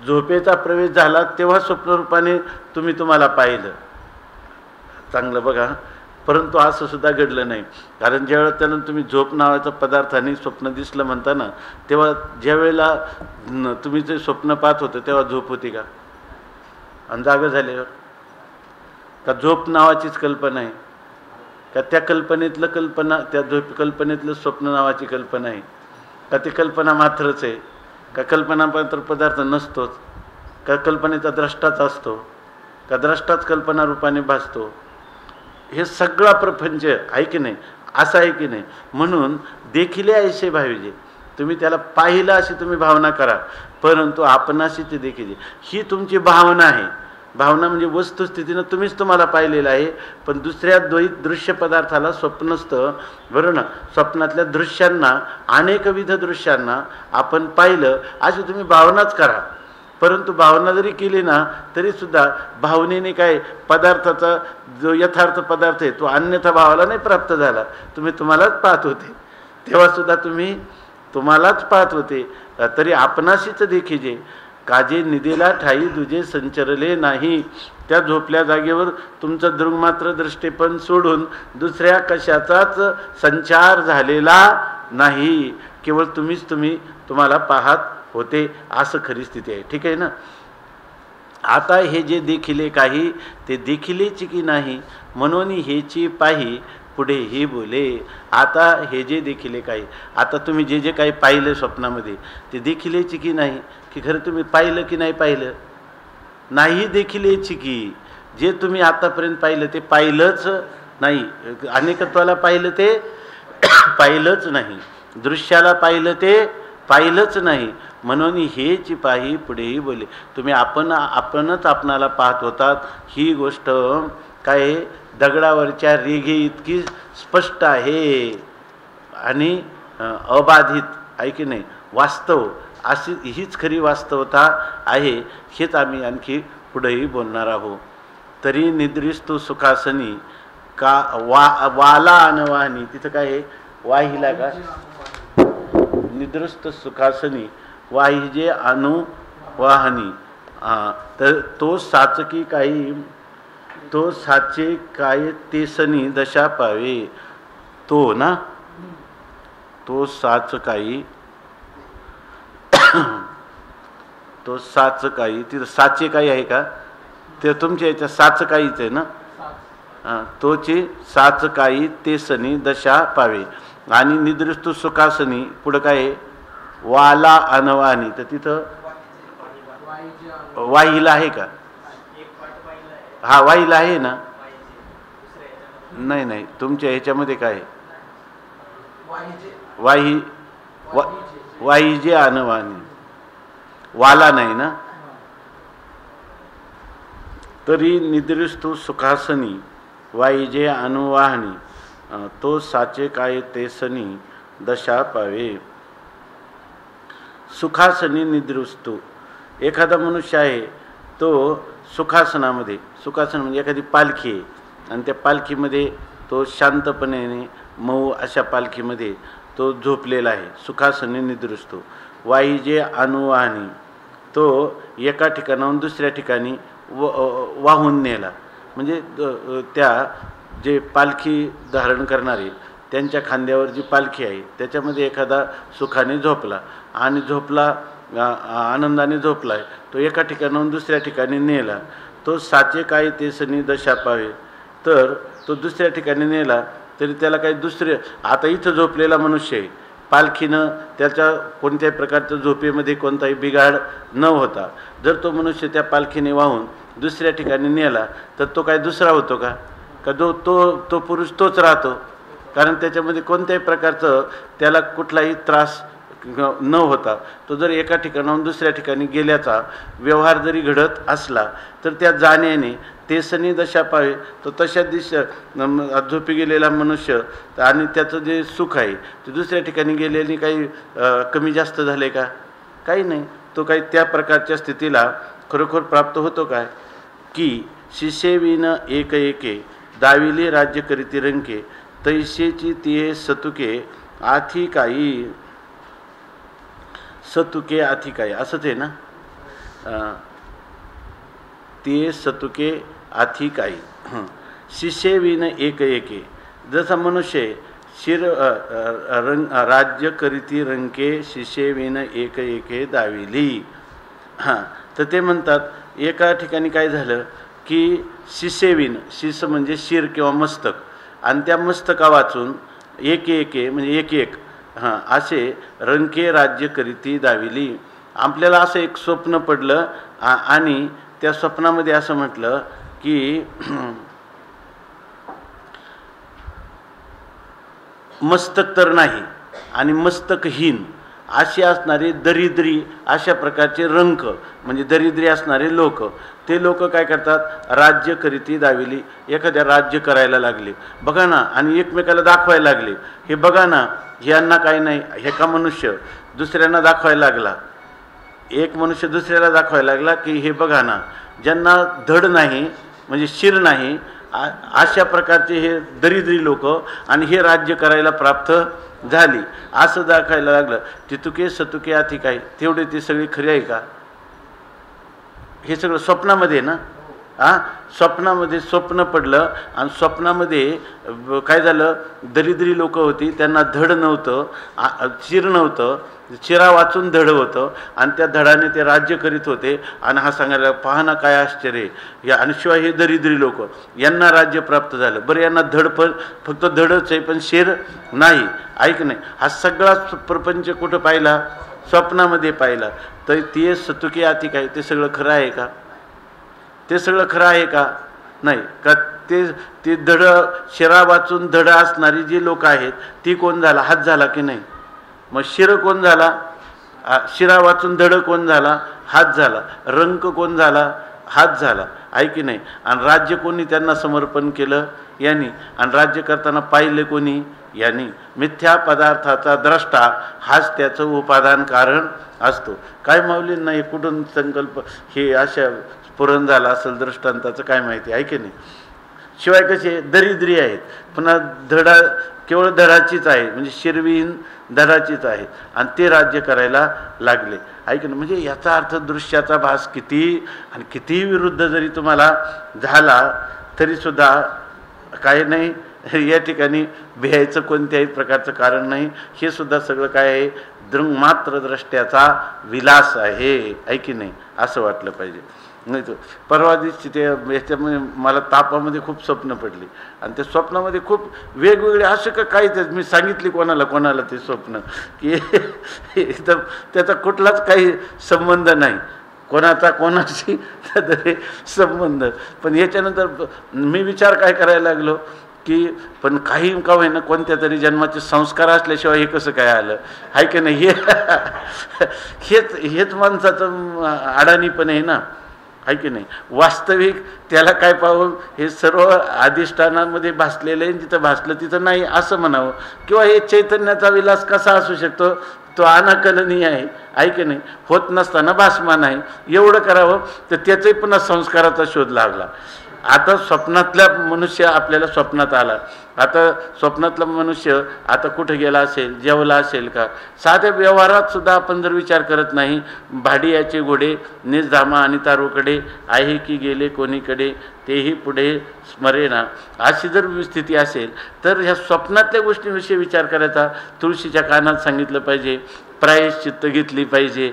झोपेचा प्रवेश झाला तेव्हा स्वप्नरूपाने तुम्हाला पाहिलं. चांगलं बघा. परंतु असं सुद्धा घडलं नाही. कारण ज्यावेळेला त्यानं तुम्ही झोप नावाचा पदार्थाने स्वप्न दिसलं म्हणता ना, तेव्हा ज्या वेळेला तुम्ही जे स्वप्न पाहत होतं तेव्हा झोप होती का? आणि जागं झाल्यावर का झोप नावाचीच कल्पना आहे का? त्या कल्पनेतलं स्वप्न नावाची कल्पना आहे का? ती कल्पना मात्रच आहे का? कल्पना मात्र पदार्थ नसतोच का? कल्पनेचा द्रष्टाच असतो का? द्रष्टाच कल्पना रूपाने भासतो. हे सगळा प्रपंच आहे की नाही, असं आहे की नाही. म्हणून देखील ऐसे भावीजे, तुम्ही त्याला पाहिलं अशी तुम्ही भावना करा, परंतु आपणाशी ते देखील, ही तुमची भावना आहे. भावना म्हणजे वस्तुस्थितीनं तुम्हाला पाहिलेलं आहे. पण दुसऱ्या दृश्य पदार्थाला स्वप्नस्थ बरोबर ना, स्वप्नातल्या दृश्यांना, अनेकविध दृश्यांना आपण पाहिलं अशी तुम्ही भावनाच करा. परंतु भावना जरी केली ना तरीसुद्धा भावनेने काय पदार्थाचा जो यथार्थ पदार्थ आहे तो अन्यथा भावाला नाही प्राप्त झाला. तुम्हालाच पाहत होते तेव्हासुद्धा तुम्हालाच पाहत होते. तरी आपणाशीच देखीजे, काजे निदेला ठाई दुजे संचरले नाही. त्या झोपल्या जागेवर तुमचं दृग्मात्र दृष्टीपण सोडून दुसऱ्या कशाचाच संचार झालेला नाही. केवळ तुम्हाला पाहत होते, असं खरी स्थिती आहे. ठीक आहे ना. आता हे जे देखिले काही ते देखिलेची की नाही, म्हणून हेची पाही पुढे ही बोले. आता हे जे देखिले काही, आता तुम्ही जे काही पाहिलं स्वप्नामध्ये ते देखिलेची की नाही, की खरं तुम्ही पाहिलं की नाही पाहिलं? नाही देखिलेची की. जे तुम्ही आतापर्यंत पाहिलं ते पाहिलंच नाही. अनेकत्वाला पाहिलं ते पाहिलंच नाही. दृश्याला पाहिलं ते पाहिलंच नाही. म्हणून हेची पाही पुढेही बोले. तुम्ही आपणच आपणाला पाहत होतात. ही गोष्ट काय दगडावरच्या रेघे इतकी स्पष्ट आहे आणि अबाधित आहे की नाही. वास्तव अशी हीच खरी वास्तवता आहे. हेच आम्ही आणखी पुढेही बोलणार आहोत. तरी निद्रिस्तू सुखासनी का वाला अनवाहनी, तिथं काय आहे? वाहिला का? निद्रस्त सुखासनी वाहिजे अनुवाहनी. तर तो साचकी काही, तो साचे काय ते सनी दशा पावे. तो ना, तो साच काही, तो साच काही, तिथं साचे काही आहे का? ते तुमच्या याच्या साच काहीच आहे ना. तोची साच काही ते सनी दशा पावे. आणि निद्रस्तु सुखासनी पुढं काय आहे? वाला अनवानी. तर तिथं वाहिला आहे का? हा वाहिला आहे ना. नाही नाही, तुमच्या ह्याच्यामध्ये काय आहे? वाहिजे अनवानी, वाला नाही ना. तरी निद्रिस्तु सुखासनी वाहिजे अनुवाहनी, तो साचे काय ते सनी दशा पावे. सुखासनी निद्रिस्तु, एखादा मनुष्य आहे तो सुखासनामध्ये, सुखासन म्हणजे एखादी पालखी आहे आणि त्या पालखीमध्ये तो शांतपणे मऊ अशा पालखीमध्ये तो झोपलेला आहे. सुखासनी निद्रिस्तु. वाहिजे अनुवाहनी, तो एका ठिकाणाहून दुसऱ्या ठिकाणी वाहून नेला. म्हणजे त्या जे पालखी धारण करणारे त्यांच्या खांद्यावर जी पालखी आहे त्याच्यामध्ये एखादा सुखाने झोपला आणि झोपला, आनंदाने झोपला आहे, तो एका ठिकाणाहून दुसऱ्या ठिकाणी नेला. तो साचे काय ते सनी दशा पावे. तर तो दुसऱ्या ठिकाणी नेला तरी त्याला काही दुसरे, आता इथं झोपलेला मनुष्य आहे, पालखीनं त्याच्या कोणत्याही प्रकारच्या झोपेमध्ये कोणताही बिघाड न होता जर तो मनुष्य त्या पालखीने वाहून दुसऱ्या ठिकाणी नेला तर तो काय दुसरा होतो का? का तो पुरुष तोच राहतो? कारण त्याच्यामध्ये कोणत्याही प्रकारचं त्याला कुठलाही त्रास न होता तो जर एका ठिकाणाहून दुसऱ्या ठिकाणी गेल्याचा व्यवहार जरी घडत असला तर त्या जाण्याने ते सनी दशा पावे. तो तशा दिशा झोपी गेलेला मनुष्य आणि त्याचं जे सुख आहे ते दुसऱ्या ठिकाणी गेलेली काही कमी जास्त झाले का? काही नाही. तो काही त्या प्रकारच्या स्थितीला खरोखर प्राप्त होतो काय? की शिशेविन एक एके दाविले राज्य करीती रंके, तैसेची तिये सतुके आथी काही, सतुके आथी काही, असंच आहे ना. ते सतुके आथी काही. शिशेविन एक एके, जसा मनुष्य शिर राज्य करीती रंके शिशेविन एक एके दाविली. तर ते म्हणतात एका ठिकाणी काय झालं की शिशेविन, शिस म्हणजे शिर किंवा मस्तक, आणि त्या मस्तका वाचून एक एके म्हणजे एक एक असे रंके राज्य करीती दाविली. आपल्याला असं एक स्वप्न पडलं आणि त्या स्वप्नामध्ये असं म्हटलं की मस्तक तर नाही आणि मस्तकहीन अशी असणारी दरिद्री, अशा प्रकारचे रंक म्हणजे दरिद्री असणारे लोक, ते लोक काय करतात? राज्य करीती दाविली, एखाद्या राज्य करायला लागले बघा ना, आणि एकमेकाला दाखवायला लागले. हे बघा ना, यांना काही नाही. हे का मनुष्य दुसऱ्यांना दाखवायला लागला, एक मनुष्य दुसऱ्याला दाखवायला लागला की हे बघा ना, ज्यांना धड नाही म्हणजे शिर नाही अशा प्रकारचे हे दरिद्री लोक आणि हे राज्य करायला प्राप्त झाली असं दाखवायला लागलं. तितुके सतुके आथी काही, तेवढे ती सगळी खरी आहे का? हे सगळं स्वप्नामध्ये ना. स्वप्नामध्ये स्वप्न पडलं आणि स्वप्नामध्ये काय झालं? दरिद्री लोक होती, त्यांना धड नव्हतं, शिर नव्हतं, शिरा वाचून धड होतं आणि त्या धडाने ते राज्य करीत होते. आणि हा सांगायला पाहना काय आश्चर्य या, आणि शिवाय हे दरिद्री लोक यांना राज्य प्राप्त झालं. बरं, यांना धड पण फक्त धडच आहे पण शिर नाही. ऐक नाही, हा सगळा प्रपंच कुठं पाहिला? स्वप्नामध्ये पाहिला. तर ते सतुके आती काय, ते सगळं खरं आहे का? ते सगळं खरं आहे का? नाही. का ते धड शिरा वाचून धड असणारी जी लोक आहेत ती कोण झाला? हात झाला की नाही? मग शिर कोण झाला? शिरा वाचून धड कोण झाला? हात झाला. रंक कोण झाला? हात झाला. आहे की नाही? आणि राज्य कोणी त्यांना समर्पण केलं? यांनी. आणि राज्य करताना पाहिले कोणी? यांनी. मिथ्या पदार्थाचा द्रष्टा हाच त्याचं उपादान कारण असतो. काय माऊलींना हे कुठून संकल्प हे अशा स्फुरण झाला असेल दृष्टांताचं काय माहिती आहे की नाही? शिवाय कसे दरिद्री आहेत, पुन्हा धडा केवळ धडाचीच आहे, म्हणजे शिरविहीन धडाचीच आहे, आणि ते राज्य करायला लागले. ऐक ना, म्हणजे याचा अर्थ दृश्याचा भास किती आणि कितीही विरुद्ध जरी तुम्हाला झाला तरीसुद्धा काही नाही, या ठिकाणी भियायचं कोणत्याही प्रकारचं कारण नाही. हे सुद्धा सगळं काय आहे, मात्र द्रष्ट्याचा विलास आहे, आहे की नाही, असं वाटलं पाहिजे. नाही तर परवा दिवशी ते याच्यामध्ये मला तापामध्ये खूप स्वप्न पडली, आणि त्या स्वप्नामध्ये खूप वेगवेगळे असे काही ते मी सांगितली कोणाला ते स्वप्न की एकदम त्याचा कुठलाच काही संबंध नाही, कोणाशी तरी संबंध. पण याच्यानंतर मी विचार काय करायला लागलो की पण काही का होईना कोणत्या तरी जन्माचे संस्कार असल्याशिवाय हे कसं काय आलं, आहे की नाही. हेच माणसाचं अडाणीपण आहे ना, आहे की नाही. वास्तविक त्याला काय पाहून हे सर्व अधिष्ठानामध्ये भासलेलं आहे, जिथं भासलं तिथं नाही असं म्हणावं, किंवा हे चैतन्याचा विलास कसा असू शकतो, तो अनाकलनीय आहे की नाही, होत नसताना भासमान आहे, एवढं करावं. तर त्याचाही पुन्हा संस्काराचा शोध लागला. आता स्वप्नातला मनुष्य आपल्याला स्वप्नात आला, आता स्वप्नातला मनुष्य आता कुठे गेला असेल, जेवला असेल का, साध्या व्यवहारात सुद्धा आपण जर विचार करत नाही, भाडियाचे घोडे निजधामा आणि तारूकडे आहे की गेले कोणीकडे तेही पुढे स्मरेना, अशी जर स्थिती असेल तर ह्या स्वप्नातल्या गोष्टींविषयी विचार करायचा. तुळशीच्या कानात सांगितलं पाहिजे, प्रायश्चित्त घेतली पाहिजे,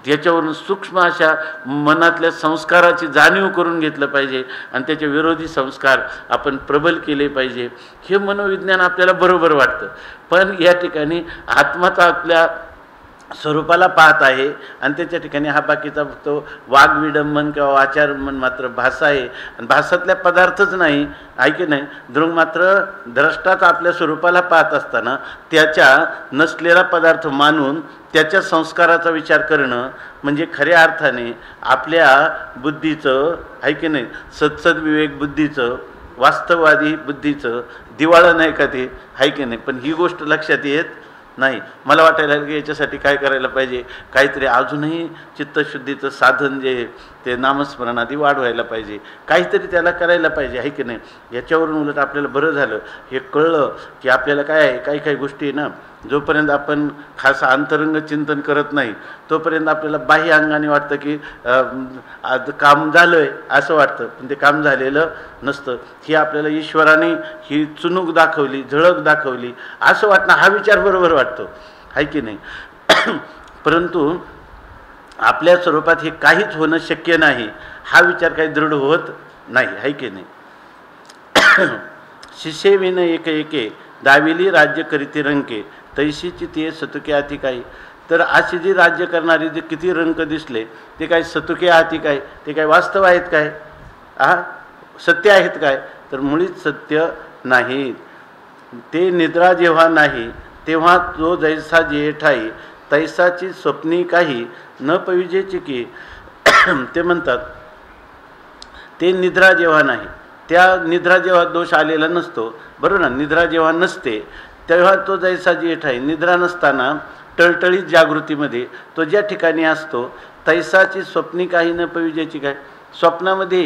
त्याच्यावरून सूक्ष्म अशा मनातल्या संस्काराची जाणीव करून घेतलं पाहिजे, आणि त्याचे विरोधी संस्कार आपण प्रबल केले पाहिजे. हे मनोविज्ञान आपल्याला बरोबर वाटतं. पण या ठिकाणी आत्माचा आपल्या स्वरूपाला पाहत आहे, आणि त्याच्या ठिकाणी हा बाकीचा तो वाग्विडंबन किंवा आचारमन मात्र भाषा आहे, आणि भाषातल्या पदार्थच नाही, आहे की नाही. मात्र द्रष्टाच आपल्या स्वरूपाला पाहत असताना त्याच्या नसलेला पदार्थ मानून त्याच्या संस्काराचा विचार करणं म्हणजे खऱ्या अर्थाने आपल्या बुद्धीचं, आहे की नाही, सत्सद्विवेक बुद्धीचं, वास्तववादी बुद्धीचं दिवाळं नाही का ते, आहे की नाही. पण ही गोष्ट लक्षात येत नाही. मला वाटायला की याच्यासाठी काय करायला पाहिजे, काहीतरी अजूनही चित्तशुद्धीचं साधन जे ते नामस्मरणादी वाढवायला पाहिजे, काहीतरी त्याला करायला पाहिजे, आहे की नाही. याच्यावरून उलट आपल्याला बरं झालं हे कळलं की आपल्याला काय आहे, काही गोष्टी आहे ना, जोपर्यंत आपण खास अंतरंग चिंतन करत नाही तोपर्यंत आपल्याला बाह्य अंगाने वाटतं की काम झालं आहे असं वाटतं, पण ते काम झालेलं नसतं. ही आपल्याला ईश्वराने ही चुणूक दाखवली, झळक दाखवली असं वाटणं, हा विचार बरोबर वाटतो, आहे की नाही. परंतु आपल्या स्वरूपात हे काहीच होणं शक्य नाही, हा विचार काही दृढ होत नाही, आहे की नाही. शिष्ये विन एक एके दाविली राज्य करीती रंके तैशीची ते सतुके हाती काही. तर अशी जी राज्य करणारी जे किती रंक दिसले ते काय सतुके हाती काय, ते काय वास्तव आहेत काय, सत्य आहेत काय, तर मुळीच सत्य नाहीत. ते निद्रा जेव्हा नाही तेव्हा तो जैसा जे ठाई तैसाची स्वप्नी काही न पविजेची की. ते म्हणतात ते निद्रा जेव्हा नाही, त्या निद्रा जेव्हा दोष आलेला नसतो, बरोबर ना, निद्रा जेव्हा नसते तेव्हा तो जैसा जे ठाई, निद्रा नसताना टळटळीत जागृतीमध्ये तो ज्या ठिकाणी असतो तैसाची स्वप्नी काही न पविजेची काय. स्वप्नामध्ये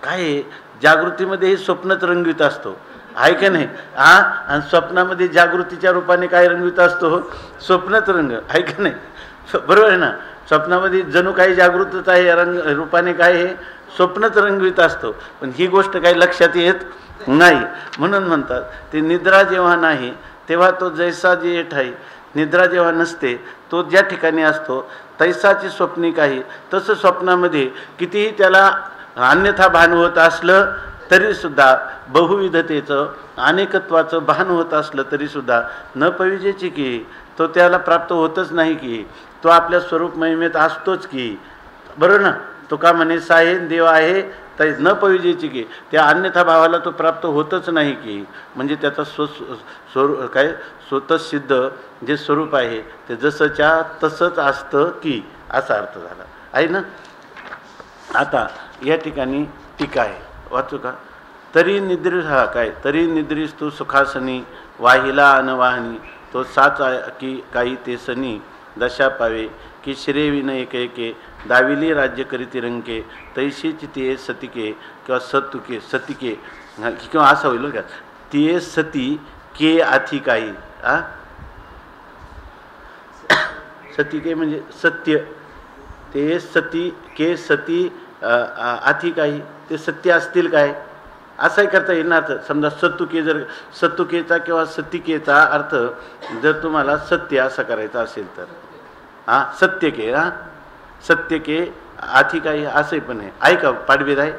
काय, जागृतीमध्ये स्वप्नच रंगवीत असतो, आहे का नाही. आणि स्वप्नामध्ये जागृतीच्या रूपाने काय रंगवीत असतो, स्वप्नच रंग, आहे का नाही, बरोबर आहे ना. स्वप्नामध्ये जणू काही जागृतच आहे, रंग रूपाने काय आहे, स्वप्नच रंगवीत असतो, पण ही गोष्ट काही लक्षात येत नाही. म्हणून म्हणतात ते निद्रा जेव्हा नाही तेव्हा तो जैसा जे ठाई, निद्रा जेव्हा नसते तो ज्या ठिकाणी असतो तैसाची स्वप्नी काही. तसं स्वप्नामध्ये कितीही त्याला अन्यथा भान होत असलं तरीसुद्धा, बहुविधतेचं अनेकत्वाचं भान होत असलं तरीसुद्धा न पविजेची की, तो त्याला प्राप्त होतच नाही की, तो आपल्या स्वरूप महिमेत असतोच की, बरोबर ना. तो का म्हणे साहेब देव आहे तर न पविजेची की, त्या अन्यथा भावाला तो प्राप्त होतच नाही की, म्हणजे त्याचा काय स्वतःसिद्ध जे स्वरूप आहे ते जसंच्या तसंच असतं की, असा अर्थ झाला आहे ना. आता या ठिकाणी टीका आहे, वाचू का. तरी निद्रिस, हा काय, तरी निद्रिस तू सुखासनी वाहिला अनवाहनी तो साच की काही ते सनी दशा पावे की श्रेयविन एक एके दाविली राज्य करीती रंके तैशीची ते सतिके किंवा सतुके सतिके किंवा असं होईल का ते सती के आथी काही सतिके म्हणजे सत्य ते सती के सती आथी काही ते सत्य असतील काय असंही करता येईल ना अर्थ. समजा सत्तुके जर सत्तुकेचा किंवा सतिकेचा अर्थ जर तुम्हाला सत्य असं करायचं असेल तर सत्यके सत्यके आथी काही असंही पण आहे का पाठभेद आहे.